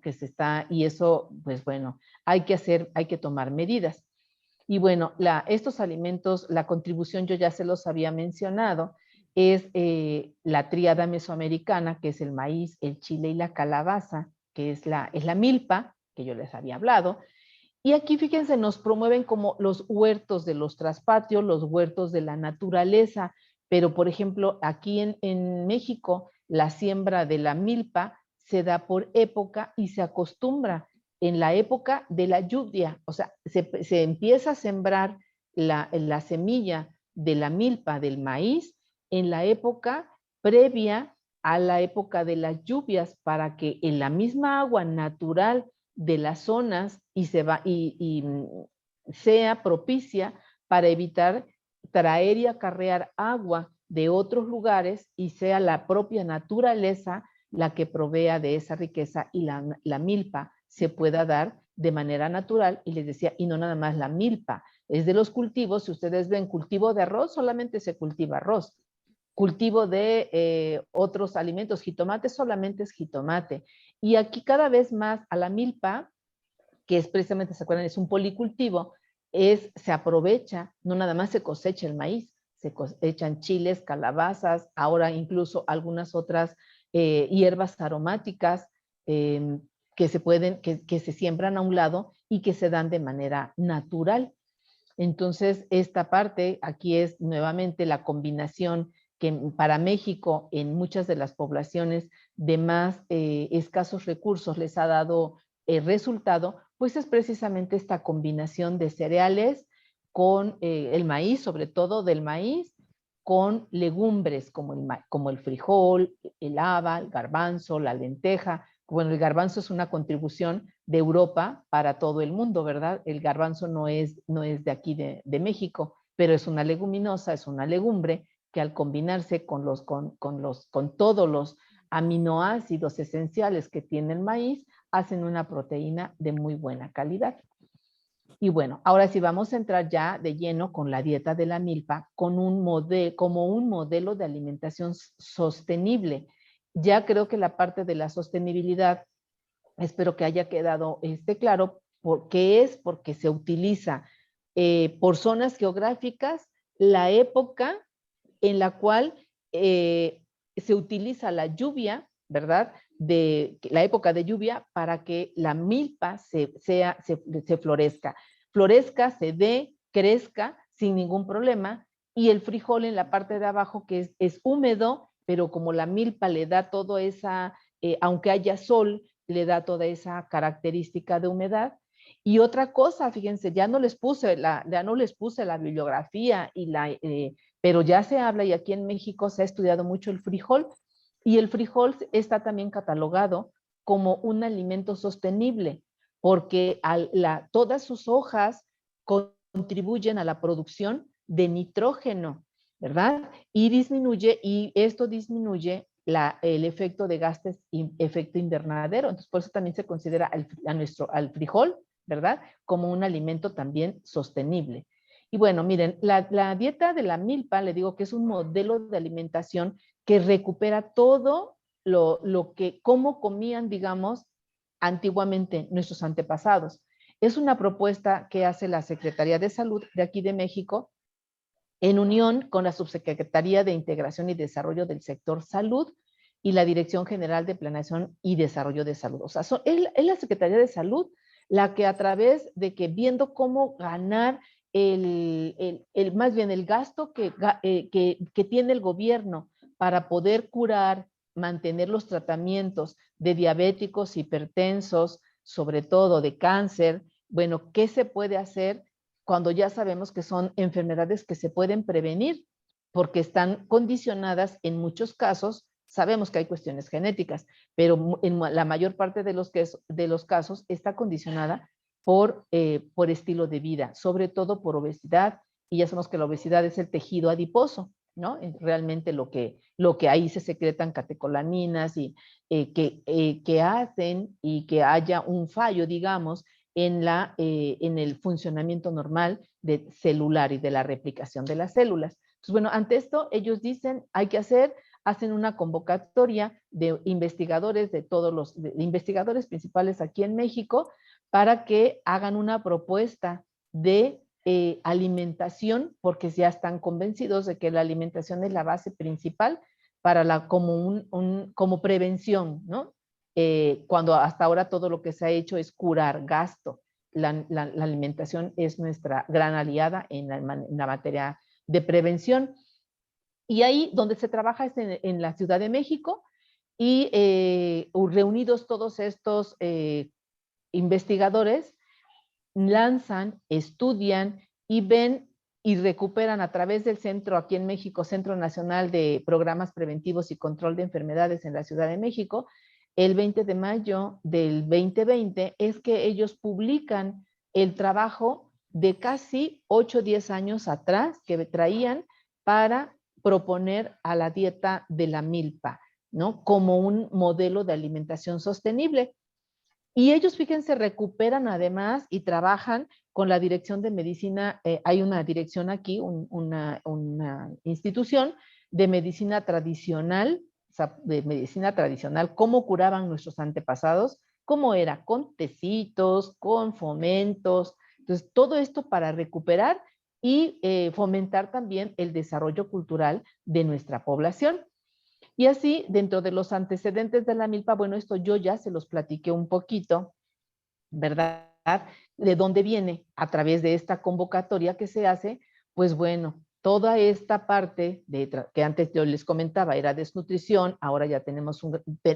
Y eso, pues bueno, hay que tomar medidas. Y bueno, estos alimentos, la contribución yo ya se los había mencionado, es la tríada mesoamericana, que es el maíz, el chile y la calabaza, que es la milpa, que yo les había hablado. Y aquí, fíjense, nos promueven como los huertos de los traspatios, los huertos de la naturaleza, pero por ejemplo, aquí en México, la siembra de la milpa se da por época y se acostumbra en la época de la lluvia, o sea, se empieza a sembrar la semilla de la milpa, del maíz, en la época previa a la época de las lluvias, para que en la misma agua natural de las zonas y sea propicia para evitar traer y acarrear agua de otros lugares, y sea la propia naturaleza la que provea de esa riqueza, y la milpa se pueda dar de manera natural. Y les decía, y no nada más la milpa, es de los cultivos. Si ustedes ven cultivo de arroz, solamente se cultiva arroz. Cultivo de otros alimentos, jitomate, solamente es jitomate. Y aquí cada vez más a la milpa, que es precisamente, ¿se acuerdan? Es un policultivo, se aprovecha, no nada más se cosecha el maíz, se cosechan chiles, calabazas, ahora incluso algunas otras hierbas aromáticas que se siembran a un lado y que se dan de manera natural. Entonces, esta parte aquí es nuevamente la combinación que para México, en muchas de las poblaciones de más escasos recursos, les ha dado resultado, pues es precisamente esta combinación de cereales con el maíz, sobre todo del maíz, con legumbres como el frijol, el haba, el garbanzo, la lenteja. Bueno, el garbanzo es una contribución de Europa para todo el mundo, ¿verdad? El garbanzo no es de aquí de México, pero es una leguminosa, es una legumbre que al combinarse con todos los aminoácidos esenciales que tiene el maíz, hacen una proteína de muy buena calidad. Y bueno, ahora sí vamos a entrar ya de lleno con la dieta de la milpa, como un modelo de alimentación sostenible. Ya creo que la parte de la sostenibilidad, espero que haya quedado claro, porque se utiliza por zonas geográficas la época en la cual se utiliza la lluvia, ¿verdad? La época de lluvia, para que la milpa se florezca. Florezca, se dé, crezca sin ningún problema. Y el frijol en la parte de abajo, que es húmedo, pero como la milpa le da toda esa, aunque haya sol, le da toda esa característica de humedad. Y otra cosa, fíjense, ya no les puse la bibliografía pero ya se habla, y aquí en México se ha estudiado mucho el frijol, y el frijol está también catalogado como un alimento sostenible, porque todas sus hojas contribuyen a la producción de nitrógeno, ¿verdad? Y esto disminuye el efecto de gases y efecto invernadero. Entonces, por eso también se considera al frijol, ¿verdad?, como un alimento también sostenible. Y bueno, miren, la dieta de la milpa, le digo que es un modelo de alimentación que recupera todo cómo comían, digamos, antiguamente nuestros antepasados. Es una propuesta que hace la Secretaría de Salud de aquí de México, en unión con la Subsecretaría de Integración y Desarrollo del Sector Salud y la Dirección General de Planeación y Desarrollo de Salud. O sea, es la Secretaría de Salud la que, a través de que viendo cómo ganar más bien el gasto que tiene el gobierno para poder curar, mantener los tratamientos de diabéticos, hipertensos, sobre todo de cáncer. Bueno, ¿qué se puede hacer cuando ya sabemos que son enfermedades que se pueden prevenir? Porque están condicionadas en muchos casos. Sabemos que hay cuestiones genéticas, pero en la mayor parte de los casos está condicionada por estilo de vida, sobre todo por obesidad, y ya sabemos que la obesidad es el tejido adiposo, ¿no? Realmente lo que ahí se secretan catecolaminas y que hacen y que haya un fallo, digamos, en el funcionamiento normal celular y de la replicación de las células. Entonces, bueno, ante esto ellos dicen, hacen una convocatoria de investigadores de investigadores principales aquí en México para que hagan una propuesta de alimentación, porque ya están convencidos de que la alimentación es la base principal para como prevención, ¿no? Cuando hasta ahora todo lo que se ha hecho es curar gasto. La alimentación es nuestra gran aliada en la materia de prevención. Y ahí donde se trabaja es en la Ciudad de México, y reunidos todos estos investigadores, lanzan, estudian y ven y recuperan a través del centro aquí en México, Centro Nacional de Programas Preventivos y Control de Enfermedades en la Ciudad de México, el 20 de mayo del 2020, es que ellos publican el trabajo de casi 8 o 10 años atrás que traían para proponer a la dieta de la milpa, ¿no? Como un modelo de alimentación sostenible. Y ellos, fíjense, recuperan además y trabajan con la Dirección de Medicina. Hay una dirección aquí, una institución de medicina tradicional, o sea, de medicina tradicional, cómo curaban nuestros antepasados, cómo era, con tecitos, con fomentos. Entonces, todo esto para recuperar y fomentar también el desarrollo cultural de nuestra población. Y así, dentro de los antecedentes de la milpa, bueno, esto yo ya se los platiqué un poquito, ¿verdad? ¿De dónde viene? A través de esta convocatoria que se hace, pues bueno, toda esta parte que antes yo les comentaba era desnutrición, ahora ya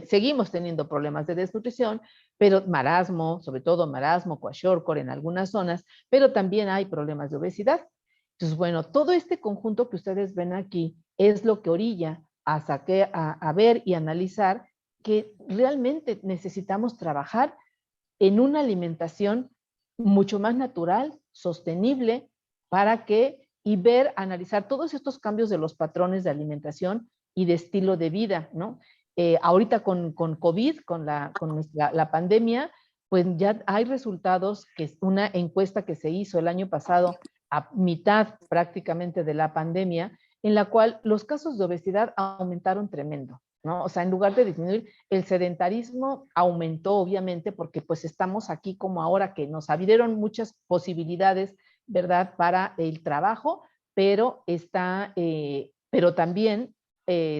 seguimos teniendo problemas de desnutrición, pero marasmo, sobre todo marasmo, kwashiorkor en algunas zonas, pero también hay problemas de obesidad. Entonces, bueno, todo este conjunto que ustedes ven aquí es lo que orilla a ver y analizar que realmente necesitamos trabajar en una alimentación mucho más natural, sostenible, y analizar todos estos cambios de los patrones de alimentación y de estilo de vida, ¿no? Ahorita con COVID, con la pandemia, pues ya hay resultados, que es una encuesta que se hizo el año pasado, a mitad prácticamente de la pandemia, en la cual los casos de obesidad aumentaron tremendo, ¿no? O sea, en lugar de disminuir, el sedentarismo aumentó, obviamente, porque pues estamos aquí como ahora que nos abrieron muchas posibilidades, ¿verdad?, para el trabajo, pero también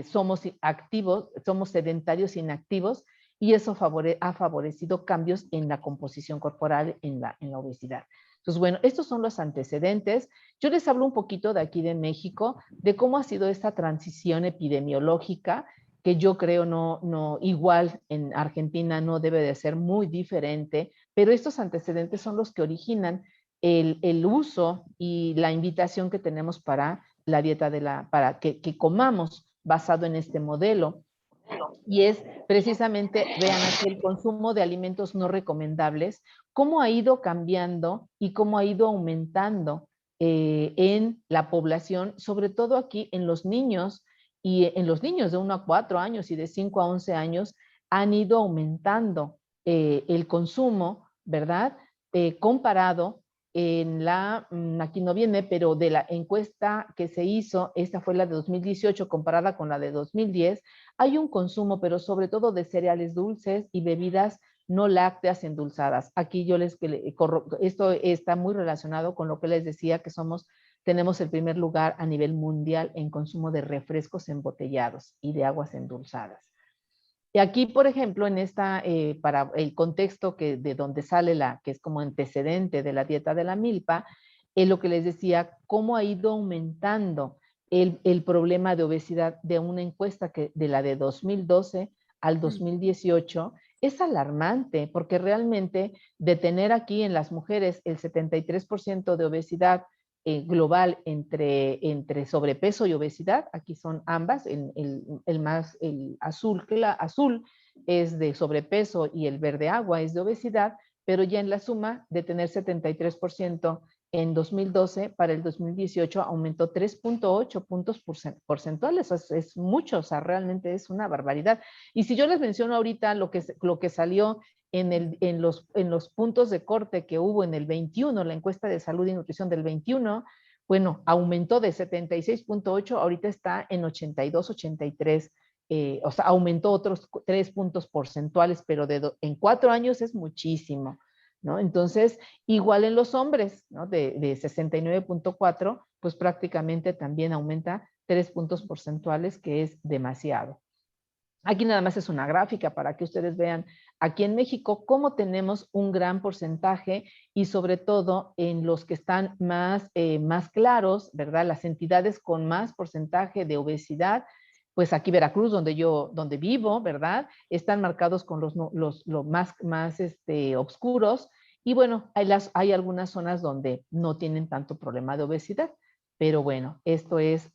somos activos, somos sedentarios inactivos, y eso ha favorecido cambios en la composición corporal, en la obesidad. Entonces, bueno, estos son los antecedentes. Yo les hablo un poquito de aquí de México, de cómo ha sido esta transición epidemiológica, que yo creo no igual en Argentina no debe de ser muy diferente, pero estos antecedentes son los que originan el uso y la invitación que tenemos para la dieta para que comamos basado en este modelo. Y es precisamente, vean aquí, el consumo de alimentos no recomendables, cómo ha ido cambiando y cómo ha ido aumentando en la población, sobre todo aquí en los niños, y en los niños de 1 a 4 años y de 5 a 11 años han ido aumentando el consumo, ¿verdad? Comparado aquí no viene, pero de la encuesta que se hizo, esta fue la de 2018 comparada con la de 2010, hay un consumo, pero sobre todo de cereales dulces y bebidas no lácteas endulzadas. Aquí esto está muy relacionado con lo que les decía, que tenemos el primer lugar a nivel mundial en consumo de refrescos embotellados y de aguas endulzadas. Y aquí, por ejemplo, para el contexto de donde sale que es como antecedente de la dieta de la milpa, es lo que les decía, cómo ha ido aumentando el problema de obesidad de una encuesta de la de 2012 al 2018 es alarmante, porque realmente de tener aquí en las mujeres el 73% de obesidad global entre sobrepeso y obesidad, aquí son ambas, el azul es de sobrepeso y el verde agua es de obesidad, pero ya en la suma de tener 73% en 2012, para el 2018 aumentó 3.8 puntos porcentuales, es mucho, o sea, realmente es una barbaridad. Y si yo les menciono ahorita lo que salió en los puntos de corte que hubo en el 21, la encuesta de salud y nutrición del 21, bueno, aumentó de 76.8, ahorita está en 82, 83, o sea, aumentó otros 3 puntos porcentuales, pero en 4 años es muchísimo, ¿no? Entonces, igual en los hombres, ¿no? De 69.4, pues prácticamente también aumenta 3 puntos porcentuales, que es demasiado. Aquí nada más es una gráfica para que ustedes vean aquí en México cómo tenemos un gran porcentaje y sobre todo en los que están más claros, ¿verdad? Las entidades con más porcentaje de obesidad, pues aquí Veracruz, donde vivo, ¿verdad? Están marcados con los más oscuros y bueno, hay algunas zonas donde no tienen tanto problema de obesidad, pero bueno, esto es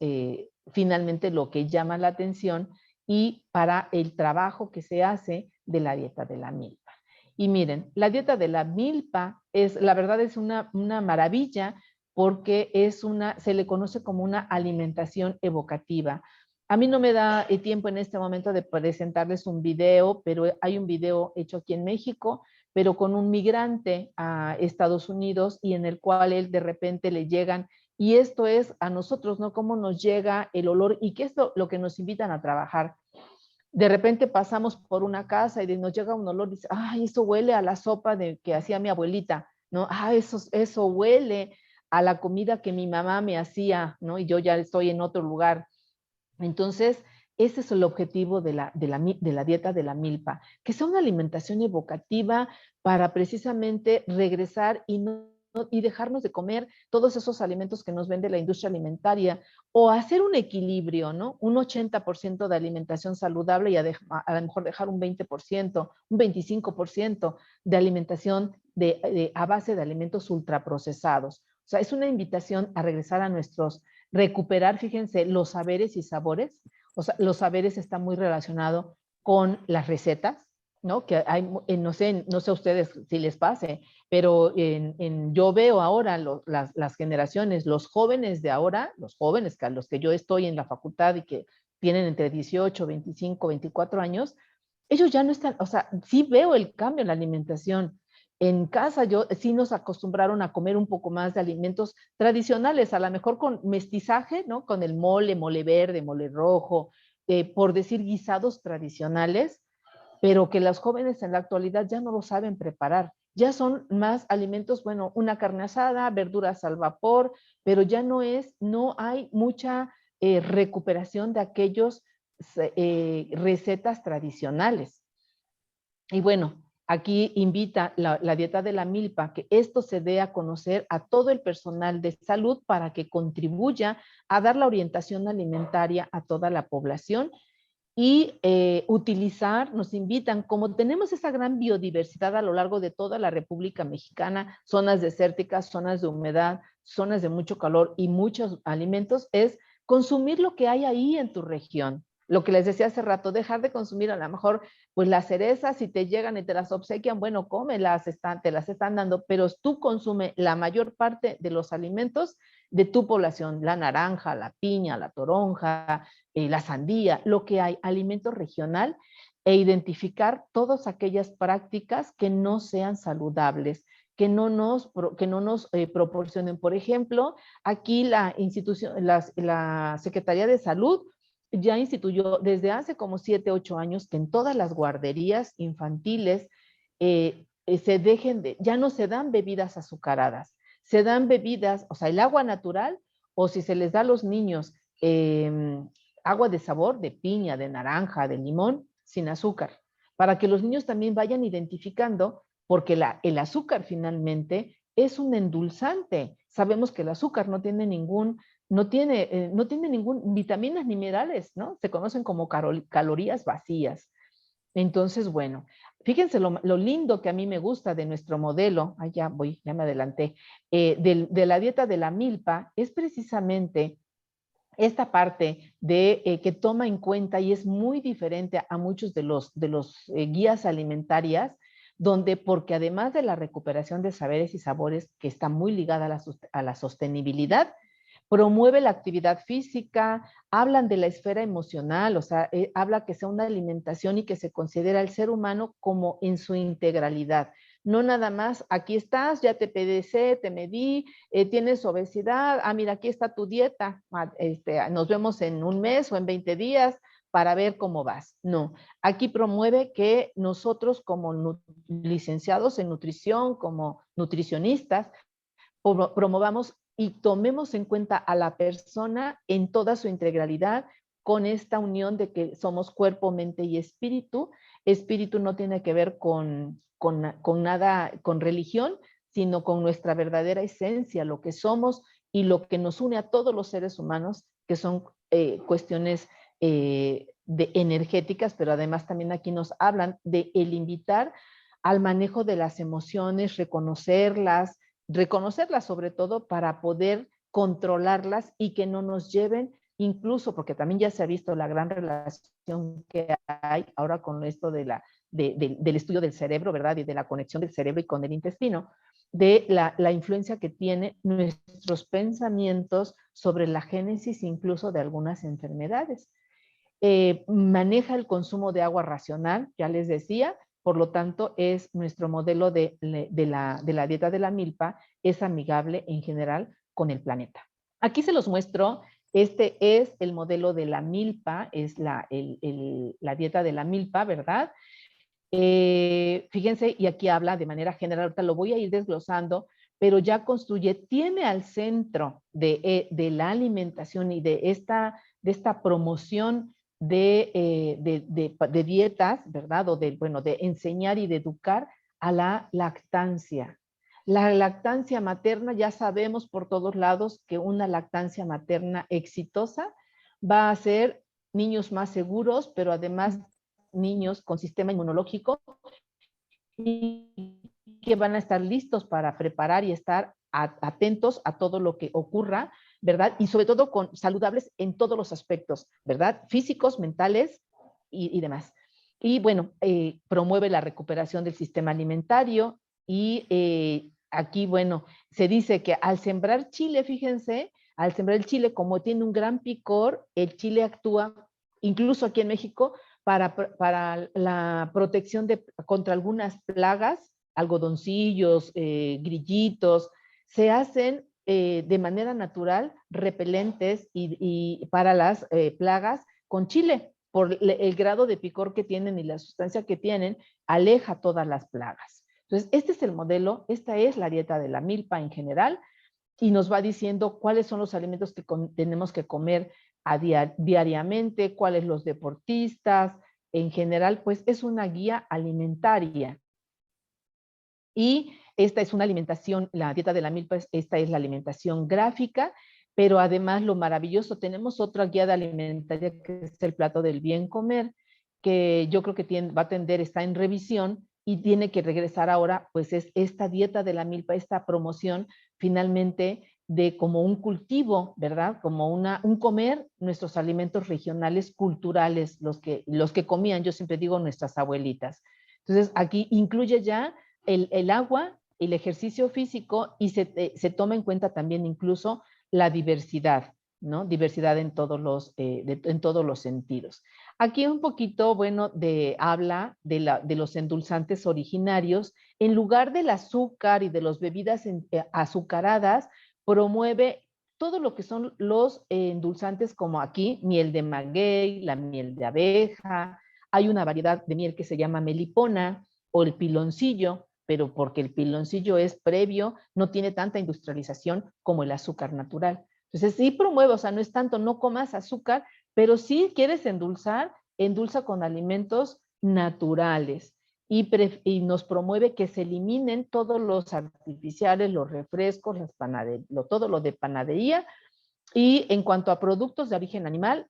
finalmente lo que llama la atención y para el trabajo que se hace de la dieta de la milpa. Y miren, la dieta de la milpa la verdad es una maravilla porque se le conoce como una alimentación evocativa. A mí no me da tiempo en este momento de presentarles un video, pero hay un video hecho aquí en México, pero con un migrante a Estados Unidos y en el cual él de repente le llegan. Y esto es a nosotros, ¿no? Cómo nos llega el olor y qué es lo que nos invitan a trabajar. De repente pasamos por una casa y nos llega un olor y dice, ay, eso huele a la sopa que hacía mi abuelita, ¿no? Ah, eso huele a la comida que mi mamá me hacía, ¿no? Y yo ya estoy en otro lugar. Entonces, ese es el objetivo de la dieta de la milpa, que sea una alimentación evocativa para precisamente regresar y dejarnos de comer todos esos alimentos que nos vende la industria alimentaria, o hacer un equilibrio, ¿no? Un 80% de alimentación saludable y a lo mejor dejar un 20%, un 25% de alimentación a base de alimentos ultraprocesados. O sea, es una invitación a regresar a recuperar, fíjense, los saberes y sabores. O sea, los saberes está muy relacionado con las recetas, ¿no? Que hay, no sé a ustedes si les pase, pero yo veo ahora las generaciones, los jóvenes de ahora, los jóvenes a los que yo estoy en la facultad y que tienen entre 18, 25, 24 años, ellos ya no están, o sea, sí veo el cambio en la alimentación. En casa sí nos acostumbraron a comer un poco más de alimentos tradicionales, a lo mejor con mestizaje, ¿no? Con el mole verde, mole rojo, por decir guisados tradicionales, pero que los jóvenes en la actualidad ya no lo saben preparar. Ya son más alimentos, bueno, una carne asada, verduras al vapor, pero ya no hay mucha recuperación de aquellos recetas tradicionales. Y bueno, aquí invita la dieta de la milpa, que esto se dé a conocer a todo el personal de salud para que contribuya a dar la orientación alimentaria a toda la población y nos invitan, como tenemos esa gran biodiversidad a lo largo de toda la República Mexicana, zonas desérticas, zonas de humedad, zonas de mucho calor y muchos alimentos, es consumir lo que hay ahí en tu región. Lo que les decía hace rato, dejar de consumir a lo mejor, pues las cerezas, si te llegan y te las obsequian, bueno, cómelas, te las están dando, pero tú consume la mayor parte de los alimentos de tu población, la naranja, la piña, la toronja, la sandía, lo que hay, alimento regional, e identificar todas aquellas prácticas que no sean saludables, que no nos proporcionen. Por ejemplo, aquí la Secretaría de Salud ya instituyó desde hace como 7, 8 años que en todas las guarderías infantiles ya no se dan bebidas azucaradas, se dan bebidas, o sea, el agua natural, o si se les da a los niños agua de sabor, de piña, de naranja, de limón, sin azúcar, para que los niños también vayan identificando, porque el azúcar finalmente es un endulzante. Sabemos que el azúcar no tiene ningún no tiene ningún vitaminas ni minerales, ¿no? Se conocen como calorías vacías. Entonces, bueno, fíjense lo lindo que a mí me gusta de nuestro modelo, ya me adelanté, de la dieta de la milpa, es precisamente esta parte de que toma en cuenta y es muy diferente a muchos de los guías alimentarias, donde porque además de la recuperación de saberes y sabores que está muy ligada a la sostenibilidad, promueve la actividad física, hablan de la esfera emocional, o sea, habla que sea una alimentación y que se considera al ser humano como en su integralidad. No nada más, aquí estás, ya te pedicé, te medí, tienes obesidad, mira, aquí está tu dieta, nos vemos en un mes o en 20 días para ver cómo vas. No, aquí promueve que nosotros como licenciados en nutrición, como nutricionistas, promovamos y tomemos en cuenta a la persona en toda su integralidad con esta unión de que somos cuerpo, mente y espíritu. Espíritu no tiene que ver con nada, con religión, sino con nuestra verdadera esencia, lo que somos y lo que nos une a todos los seres humanos, que son cuestiones energéticas, pero además también aquí nos hablan de el invitar al manejo de las emociones, reconocerlas sobre todo para poder controlarlas y que no nos lleven, incluso porque también ya se ha visto la gran relación que hay ahora con esto del estudio del cerebro, ¿verdad? Y de la conexión del cerebro y con el intestino, de la influencia que tiene nuestros pensamientos sobre la génesis incluso de algunas enfermedades. Maneja el consumo de agua racional, ya les decía, por lo tanto es nuestro modelo de la dieta de la milpa, es amigable en general con el planeta. Aquí se los muestro, este es el modelo de la milpa, es la dieta de la milpa, ¿verdad? Fíjense, y aquí habla de manera general, ahorita lo voy a ir desglosando, pero ya tiene al centro de la alimentación y de esta promoción de dietas, ¿verdad? O de enseñar y de educar a la lactancia. La lactancia materna, ya sabemos por todos lados que una lactancia materna exitosa va a ser niños más seguros, pero además niños con sistema inmunológico y que van a estar listos para preparar y estar atentos a todo lo que ocurra, ¿verdad? Y sobre todo saludables en todos los aspectos, ¿verdad? Físicos, mentales y demás. Y bueno, promueve la recuperación del sistema alimentario y aquí, bueno, se dice que al sembrar chile, fíjense, al sembrar el chile, como tiene un gran picor, el chile actúa, incluso aquí en México, para la protección contra algunas plagas, algodoncillos, grillitos, se hacen de manera natural repelentes y para las plagas con chile, por el grado de picor que tienen y la sustancia que tienen, aleja todas las plagas. Entonces, este es el modelo, esta es la dieta de la milpa en general, y nos va diciendo cuáles son los alimentos que tenemos que comer diariamente, cuáles los deportistas, en general, pues es una guía alimentaria. Y esta es una alimentación, la dieta de la milpa, esta es la alimentación gráfica, pero además lo maravilloso, tenemos otra guía de alimentaria que es el plato del bien comer, que yo creo que va a tender, está en revisión y tiene que regresar ahora, pues es esta dieta de la milpa, esta promoción finalmente de como un cultivo, ¿verdad? Como un comer nuestros alimentos regionales, culturales, los que comían, yo siempre digo, nuestras abuelitas. Entonces, aquí incluye ya el agua, el ejercicio físico y se toma en cuenta también incluso la diversidad, ¿no? Diversidad en todos los sentidos. Aquí un poquito, bueno, habla de los endulzantes originarios. En lugar del azúcar y de las bebidas azucaradas, promueve todo lo que son los endulzantes como aquí, miel de maguey, la miel de abeja, hay una variedad de miel que se llama melipona o el piloncillo, pero porque el piloncillo es previo, no tiene tanta industrialización como el azúcar natural. Entonces sí promueve, o sea, no es tanto no comas azúcar, pero si quieres endulzar, endulza con alimentos naturales y nos promueve que se eliminen todos los artificiales, los refrescos, todo lo de panadería Y en cuanto a productos de origen animal,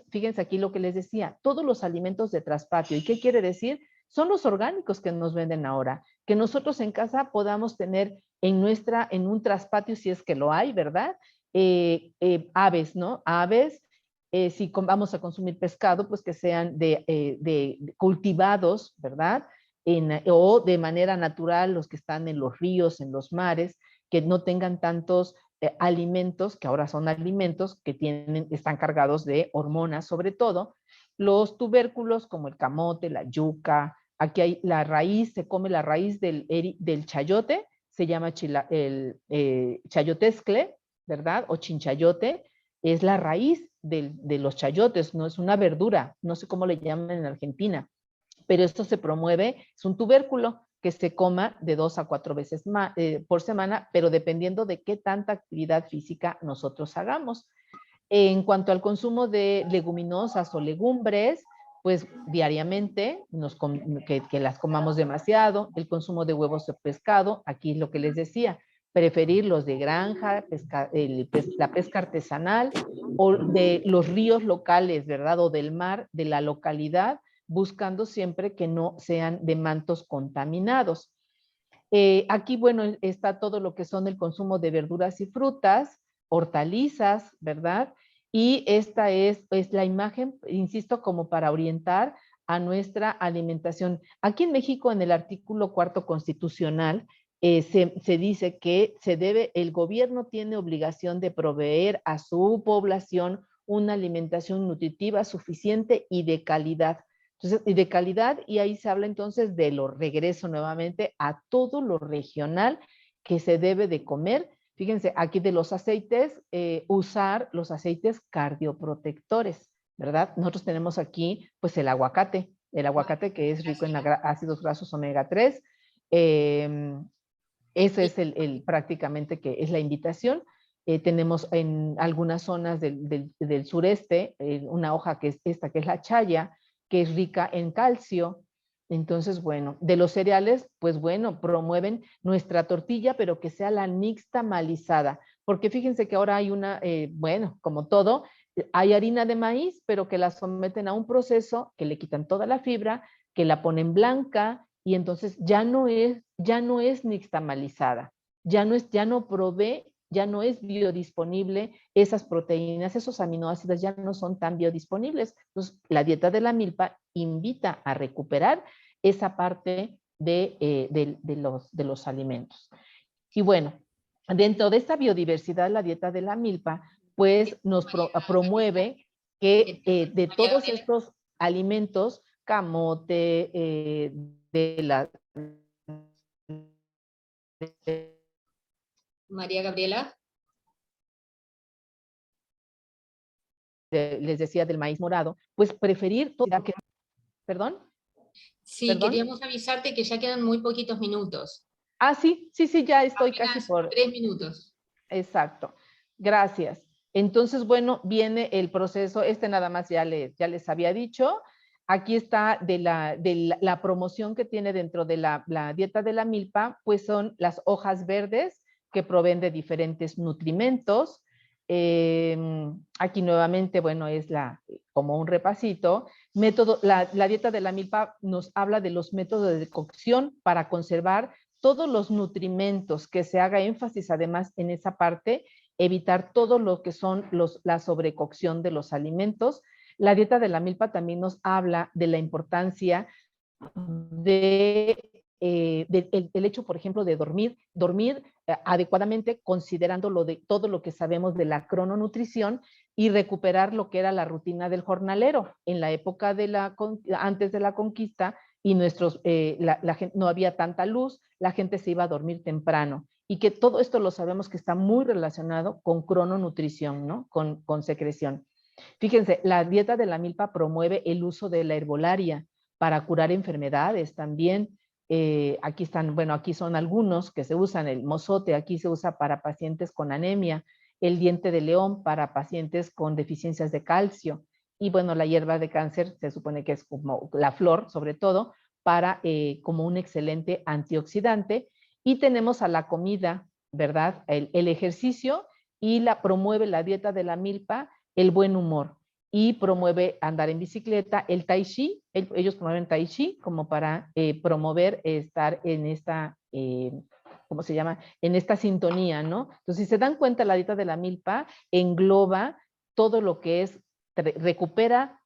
fíjense aquí lo que les decía, todos los alimentos de traspatio. ¿Y qué quiere decir? Son los orgánicos que nos venden ahora, que nosotros en casa podamos tener en un traspatio, si es que lo hay, ¿verdad? Aves, ¿no? Aves, si vamos a consumir pescado, pues que sean de cultivados, ¿verdad? O de manera natural, los que están en los ríos, en los mares, que no tengan tantos alimentos, que ahora son alimentos que están cargados de hormonas, sobre todo. Los tubérculos como el camote, la yuca, aquí hay la raíz, se come la raíz del chayote, se llama chayotescle, ¿verdad? O chinchayote, es la raíz de los chayotes, no es una verdura, no sé cómo le llaman en Argentina, pero esto se promueve, es un tubérculo que se coma de 2 a 4 veces por semana, pero dependiendo de qué tanta actividad física nosotros hagamos. En cuanto al consumo de leguminosas o legumbres, pues diariamente que las comamos demasiado, el consumo de huevos de pescado, aquí es lo que les decía, preferir los de granja, la pesca artesanal o de los ríos locales, ¿verdad? O del mar de la localidad, buscando siempre que no sean de mantos contaminados. Aquí, bueno, está todo lo que son el consumo de verduras y frutas, hortalizas, ¿verdad? Y esta es la imagen, insisto, como para orientar a nuestra alimentación. Aquí en México, en el artículo 4 constitucional, se dice que el gobierno tiene obligación de proveer a su población una alimentación nutritiva suficiente y de calidad. Entonces, y de calidad, y ahí se habla entonces de lo regreso nuevamente a todo lo regional que se debe de comer. Fíjense, aquí de los aceites, usar los aceites cardioprotectores, ¿verdad? Nosotros tenemos aquí, pues, el aguacate que es rico en ácidos grasos omega 3. Ese es prácticamente que es la invitación. Tenemos en algunas zonas del sureste una hoja que es esta, que es la chaya, que es rica en calcio. Entonces, bueno, de los cereales, pues bueno, promueven nuestra tortilla, pero que sea la nixtamalizada, porque fíjense que ahora hay bueno, como todo, hay harina de maíz, pero que la someten a un proceso que le quitan toda la fibra, que la ponen blanca, y entonces ya no es nixtamalizada, ya no provee, ya no es biodisponible esas proteínas, esos aminoácidos ya no son tan biodisponibles. Entonces, la dieta de la milpa invita a recuperar esa parte de los alimentos. Y bueno, dentro de esta biodiversidad, la dieta de la milpa, pues nos promueve que de todos estos alimentos, camote, María Gabriela. Les decía del maíz morado, pues preferir ¿Perdón? Sí, ¿Perdón? queríamos avisarte que ya quedan muy poquitos minutos. Sí, ya estoy apenas casi por 3 minutos. Exacto. Gracias. Entonces, bueno, viene el proceso, nada más ya les había dicho. Aquí está de la promoción que tiene dentro de la dieta de la milpa, pues son las hojas verdes que proveen de diferentes nutrimentos. Aquí nuevamente, bueno, es como un repasito. La dieta de la milpa nos habla de los métodos de cocción para conservar todos los nutrimentos, que se haga énfasis además en esa parte, evitar todo lo que son la sobrecocción de los alimentos. La dieta de la milpa también nos habla de la importancia del hecho, por ejemplo, de dormir adecuadamente, considerando todo lo que sabemos de la crononutrición y recuperar lo que era la rutina del jornalero. En la época antes de la conquista, y la gente, no había tanta luz, la gente se iba a dormir temprano, y que todo esto lo sabemos que está muy relacionado con crononutrición, ¿no? Con secreción. Fíjense, la dieta de la milpa promueve el uso de la herbolaria para curar enfermedades también. Aquí están, bueno, aquí son algunos que se usan. El mozote aquí se usa para pacientes con anemia, el diente de león para pacientes con deficiencias de calcio, y bueno, la hierba de cáncer se supone que es como la flor, sobre todo, como un excelente antioxidante. Y tenemos a la comida, ¿verdad? El ejercicio y promueve la dieta de la milpa, el buen humor, y promueve andar en bicicleta, el tai chi, ellos promueven tai chi como para promover estar en esta, ¿cómo se llama? En esta sintonía, ¿no? Entonces, si se dan cuenta, la dieta de la milpa engloba todo lo que es, recupera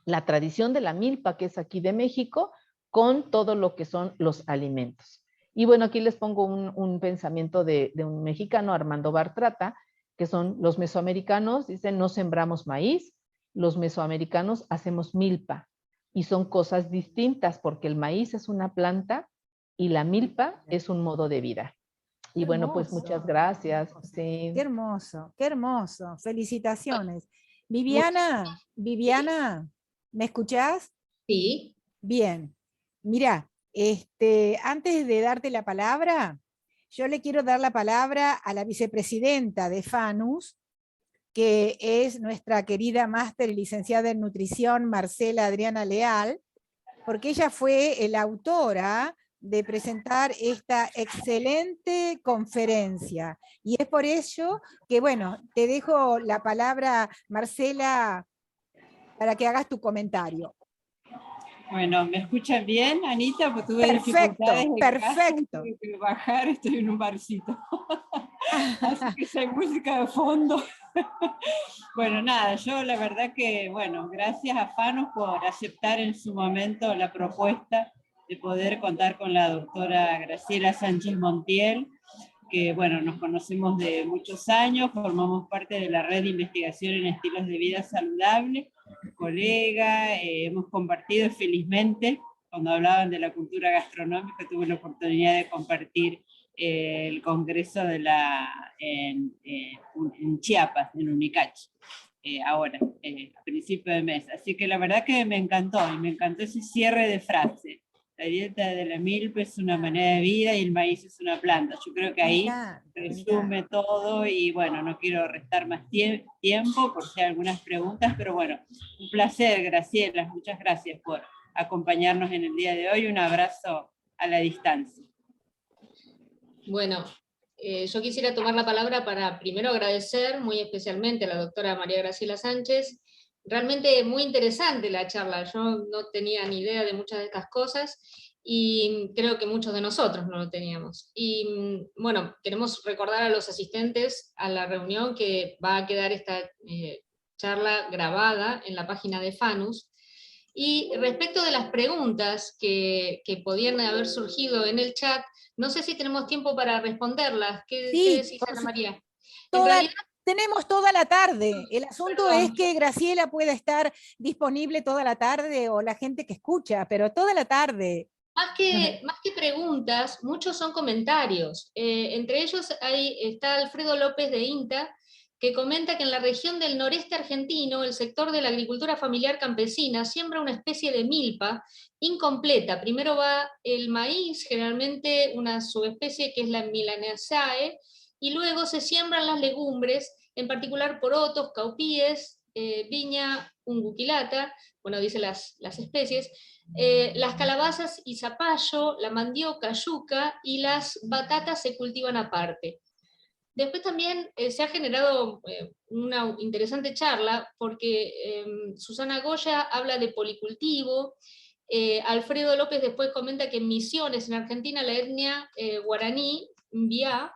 la tradición de la milpa, que es aquí de México, con todo lo que son los alimentos. Y bueno, aquí les pongo un pensamiento de un mexicano, Armando Bartrata, que son los mesoamericanos, dicen, no sembramos maíz, los mesoamericanos hacemos milpa, y son cosas distintas, porque el maíz es una planta y la milpa es un modo de vida. Y bueno, pues muchas gracias. Sí. Qué hermoso, qué hermoso. Felicitaciones. Viviana, Viviana, ¿me escuchás? Sí. Bien. Mira, antes de darte la palabra, yo le quiero dar la palabra a la vicepresidenta de FANUS, que es nuestra querida máster y licenciada en nutrición, Marcela Adriana Leal, porque ella fue la autora de presentar esta excelente conferencia. Y es por ello que, bueno, te dejo la palabra, Marcela, para que hagas tu comentario. Bueno, ¿me escuchan bien, Anita? Porque tuve Perfecto, dificultades en perfecto. casa, tuve que bajar, estoy en un barcito. Así que si hay música de fondo. Bueno, nada, yo la verdad que, bueno, gracias a FANUS por aceptar en su momento la propuesta de poder contar con la doctora Graciela Sánchez Montiel, que, bueno, nos conocemos de muchos años, formamos parte de la red de investigación en estilos de vida saludable, colega, hemos compartido felizmente, cuando hablaban de la cultura gastronómica, tuve la oportunidad de compartir el congreso de en Chiapas, en Unicachi, ahora, a principio de mes. Así que la verdad que me encantó, y me encantó ese cierre de frase. La dieta de la milpa es una manera de vida y el maíz es una planta. Yo creo que ahí resume todo, y bueno, no quiero restar más tiempo por si hay algunas preguntas, pero bueno, un placer, Graciela, muchas gracias por acompañarnos en el día de hoy. Un abrazo a la distancia. Bueno, yo quisiera tomar la palabra para primero agradecer muy especialmente a la doctora María Graciela Sánchez. Realmente muy interesante la charla, yo no tenía ni idea de muchas de estas cosas, y creo que muchos de nosotros no lo teníamos. Y bueno, queremos recordar a los asistentes a la reunión que va a quedar esta charla grabada en la página de FANUS. Y respecto de las preguntas que podían haber surgido en el chat, no sé si tenemos tiempo para responderlas. ¿Qué decís, Ana María? Tenemos toda la tarde. El asunto es que Graciela pueda estar disponible toda la tarde, o la gente que escucha, pero toda la tarde. Más que preguntas, muchos son comentarios. Entre ellos está Alfredo López de INTA, que comenta que en la región del noreste argentino, el sector de la agricultura familiar campesina siembra una especie de milpa incompleta. Primero va el maíz, generalmente una subespecie que es la Milaneaceae, y luego se siembran las legumbres, en particular porotos, caupíes, viña unguiculata, bueno, dice las especies, las calabazas y zapallo, la mandioca, yuca, y las batatas se cultivan aparte. Después también se ha generado una interesante charla, porque Susana Goya habla de policultivo, Alfredo López después comenta que en Misiones, en Argentina, la etnia guaraní, Mbiá,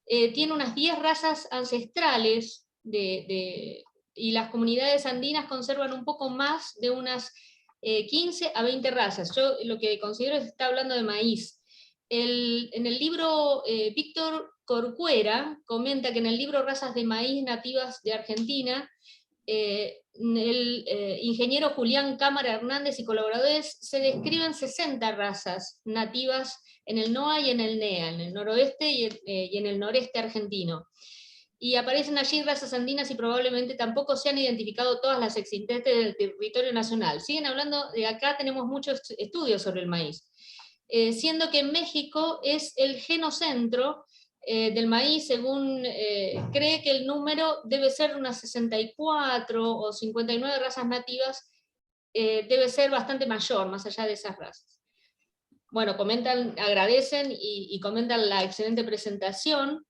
tiene unas 10 razas ancestrales, y las comunidades andinas conservan un poco más de unas 15 a 20 razas. Yo lo que considero es que está hablando de maíz. En el libro, Víctor Corcuera comenta que en el libro Razas de Maíz Nativas de Argentina, el ingeniero Julián Cámara Hernández y colaboradores se describen 60 razas nativas en el NOA y en el NEA, en el noroeste y en el noreste argentino. Y aparecen allí razas andinas, y probablemente tampoco se han identificado todas las existentes del territorio nacional. Siguen hablando, de acá tenemos muchos estudios sobre el maíz. Siendo que en México es el genocentro del maíz, según cree que el número debe ser unas 64 o 59 razas nativas, debe ser bastante mayor, más allá de esas razas. Bueno, comentan, agradecen y comentan la excelente presentación.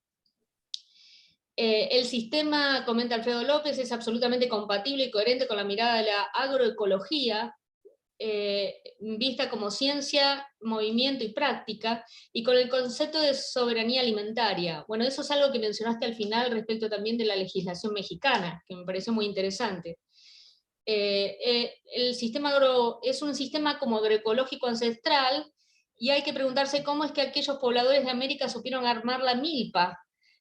El sistema, comenta Alfredo López, es absolutamente compatible y coherente con la mirada de la agroecología, vista como ciencia, movimiento y práctica, y con el concepto de soberanía alimentaria. Bueno, eso es algo que mencionaste al final respecto también de la legislación mexicana, que me pareció muy interesante. El sistema es un sistema como agroecológico ancestral, y hay que preguntarse cómo es que aquellos pobladores de América supieron armar la milpa,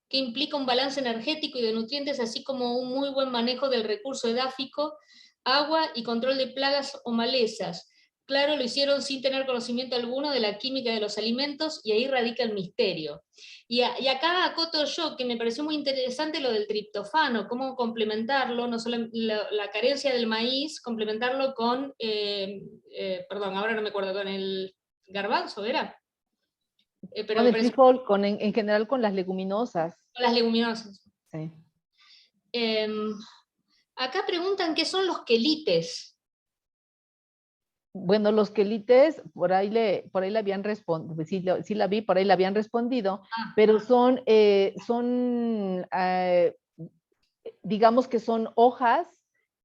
que implica un balance energético y de nutrientes, así como un muy buen manejo del recurso edáfico, agua y control de plagas o malezas. Claro, lo hicieron sin tener conocimiento alguno de la química de los alimentos, y ahí radica el misterio. Y acá acoto yo, que me pareció muy interesante lo del triptofano, cómo complementarlo, no solo la carencia del maíz, complementarlo con, perdón, ahora no me acuerdo, con el garbanzo, ¿era? Pero Con me el parece frijol, en general con las leguminosas. con las leguminosas. Sí. Acá preguntan qué son los quelites. Bueno, los quelites, por ahí le habían respondido, sí la vi, por ahí le habían respondido, pero digamos que son hojas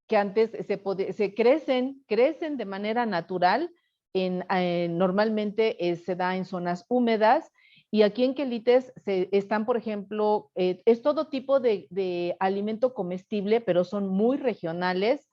que antes se crecen de manera natural, normalmente se da en zonas húmedas, y aquí en Quelites están, por ejemplo, es todo tipo de alimento comestible, pero son muy regionales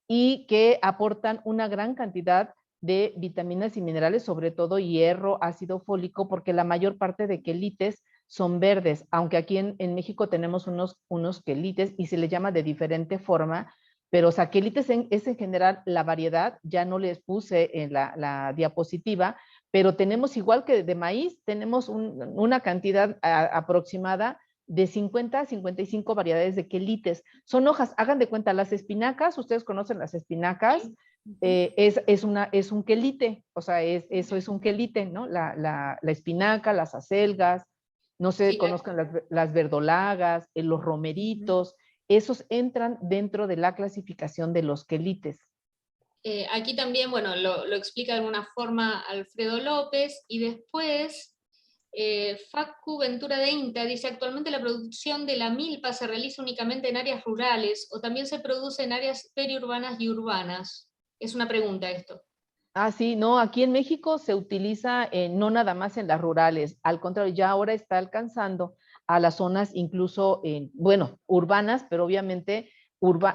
y que aportan una gran cantidad de vitaminas y minerales, sobre todo hierro, ácido fólico, porque la mayor parte de quelites son verdes, aunque aquí en México tenemos unos quelites y se le llama de diferente forma, pero o sea, quelites es en general la variedad, ya no les puse en la diapositiva, pero tenemos igual que de maíz, tenemos una cantidad aproximada de 50 a 55 variedades de quelites. Son hojas, hagan de cuenta, las espinacas, ustedes conocen las espinacas, es un quelite, o sea, eso es un quelite, ¿no? La espinaca, las acelgas, no sé, Sí, conozcan las verdolagas, los romeritos, esos entran dentro de la clasificación de los quelites. aquí también, bueno, lo explica de alguna forma Alfredo López, y después Facu Ventura de INTA dice: actualmente la producción de la milpa se realiza únicamente en áreas rurales, o también se produce en áreas periurbanas y urbanas. Es una pregunta esto. Ah, sí, no, aquí en México se utiliza no nada más en las rurales, al contrario, ya ahora está alcanzando a las zonas incluso, bueno, urbanas, pero obviamente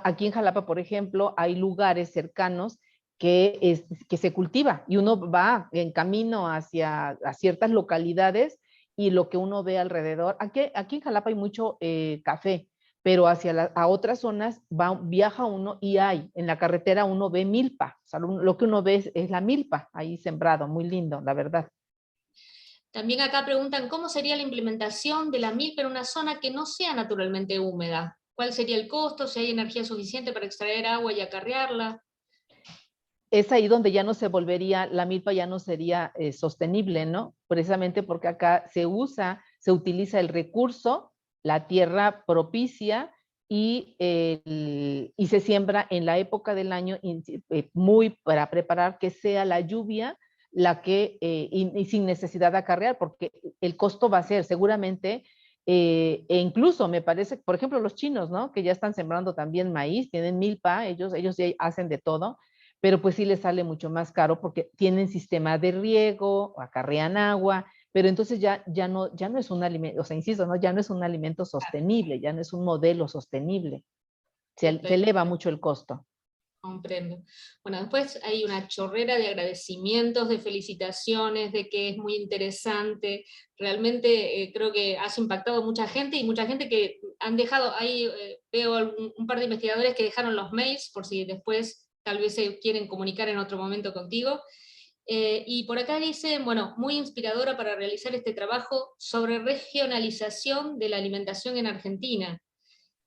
aquí en Jalapa, por ejemplo, hay lugares cercanos que se cultiva, y uno va en camino hacia a ciertas localidades, y lo que uno ve alrededor, aquí en Jalapa hay mucho café, pero a otras zonas viaja uno y en la carretera uno ve milpa, o sea, lo que uno ve es la milpa ahí sembrado, muy lindo, la verdad. También acá preguntan cómo sería la implementación de la milpa en una zona que no sea naturalmente húmeda. ¿Cuál sería el costo? ¿Si hay energía suficiente para extraer agua y acarrearla? Es ahí donde ya no se volvería, la milpa ya no sería sostenible, ¿no? Precisamente porque acá se utiliza el recurso, la tierra propicia, y se siembra en la época del año muy para preparar que sea la lluvia la que, y sin necesidad de acarrear, porque el costo va a ser seguramente, e incluso me parece, por ejemplo, los chinos, ¿no? Que ya están sembrando también maíz, tienen milpa, ellos ya hacen de todo, pero pues sí les sale mucho más caro porque tienen sistema de riego, acarrean agua, pero entonces ya no es un alimento, o sea, insisto, ¿no? Ya no es un alimento sostenible, ya no es un modelo sostenible, se eleva mucho el costo. Comprendo. Bueno, después hay una chorrera de agradecimientos, de felicitaciones, de que es muy interesante. Realmente creo que has impactado a mucha gente, y mucha gente que han dejado, ahí veo un par de investigadores que dejaron los mails por si después tal vez se quieren comunicar en otro momento contigo. Y por acá dicen, bueno, muy inspiradora para realizar este trabajo sobre regionalización de la alimentación en Argentina.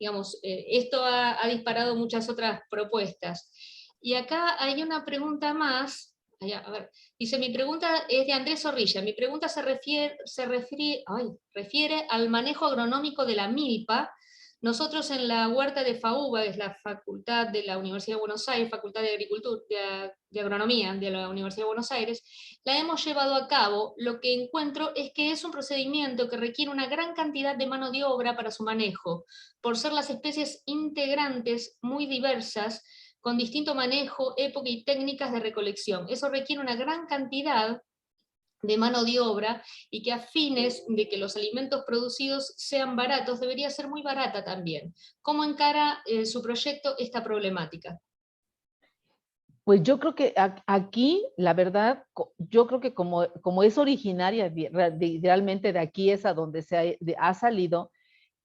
Digamos, esto ha disparado muchas otras propuestas. Y acá hay una pregunta más. A ver, dice: mi pregunta es de Andrés Zorrilla. Mi pregunta se refiere al manejo agronómico de la milpa, Nosotros en la huerta de FAUBA, es la facultad de la Universidad de Buenos Aires, Facultad de Agricultura, de Agronomía de la Universidad de Buenos Aires, la hemos llevado a cabo. Lo que encuentro es que es un procedimiento que requiere una gran cantidad de mano de obra para su manejo, por ser las especies integrantes muy diversas, con distinto manejo, época y técnicas de recolección. Eso requiere una gran cantidad de mano de obra, y que a fines de que los alimentos producidos sean baratos, debería ser muy barata también. ¿Cómo encara su proyecto esta problemática? Pues yo creo que aquí, la verdad, yo creo que como es originaria realmente de aquí, es a donde ha salido,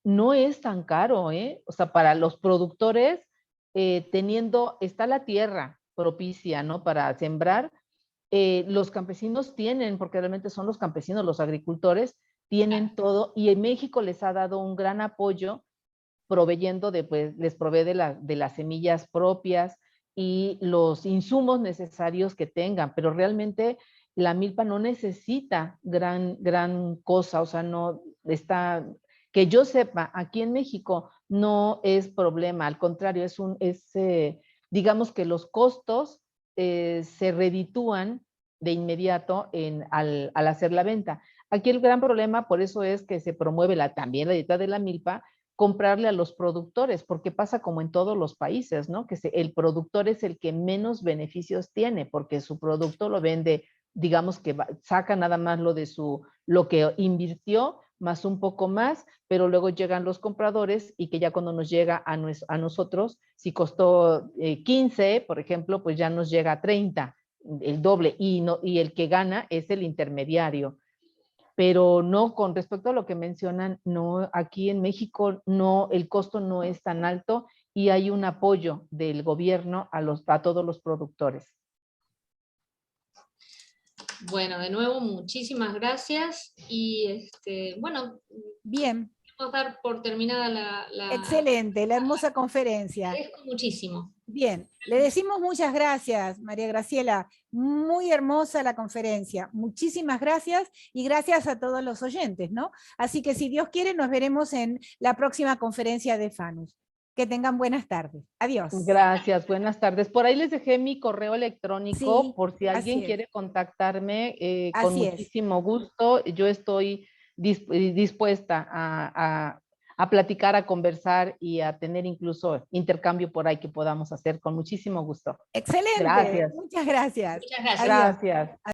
no es tan caro, ¿eh? O sea, para los productores, está la tierra propicia, ¿no? Para sembrar. Los campesinos tienen, porque realmente son los campesinos, los agricultores, tienen todo, y en México les ha dado un gran apoyo proveyendo pues les provee de las semillas propias y los insumos necesarios que tengan, pero realmente la milpa no necesita gran cosa, o sea, no está, que yo sepa, aquí en México no es problema, al contrario, digamos que los costos se reditúan de inmediato al hacer la venta. Aquí el gran problema, por eso es que se promueve también la dieta de la milpa, comprarle a los productores, porque pasa como en todos los países, ¿no? Que el productor es el que menos beneficios tiene, porque su producto lo vende, digamos que saca nada más lo que invirtió, más un poco más, pero luego llegan los compradores y que ya cuando nos llega a nosotros, si costó 15, por ejemplo, pues ya nos llega a 30, el doble, y el que gana es el intermediario. Pero no, con respecto a lo que mencionan, no, aquí en México no, el costo no es tan alto y hay un apoyo del gobierno a todos los productores. Bueno, de nuevo, muchísimas gracias, y bueno, bien. Vamos a dar por terminada Excelente, la hermosa conferencia. Agradezco muchísimo. Bien, le decimos muchas gracias, María Graciela. Muy hermosa la conferencia. Muchísimas gracias, y gracias a todos los oyentes, ¿no? Así que si Dios quiere, nos veremos en la próxima conferencia de FANUS. Que tengan buenas tardes. Adiós. Gracias, buenas tardes. Por ahí les dejé mi correo electrónico, Sí, por si alguien quiere contactarme, con Así es. muchísimo gusto. Yo estoy dispuesta a platicar, a conversar y a tener incluso intercambio por ahí que podamos hacer con muchísimo gusto. Excelente. Gracias. Muchas gracias. Muchas gracias. Adiós. Gracias.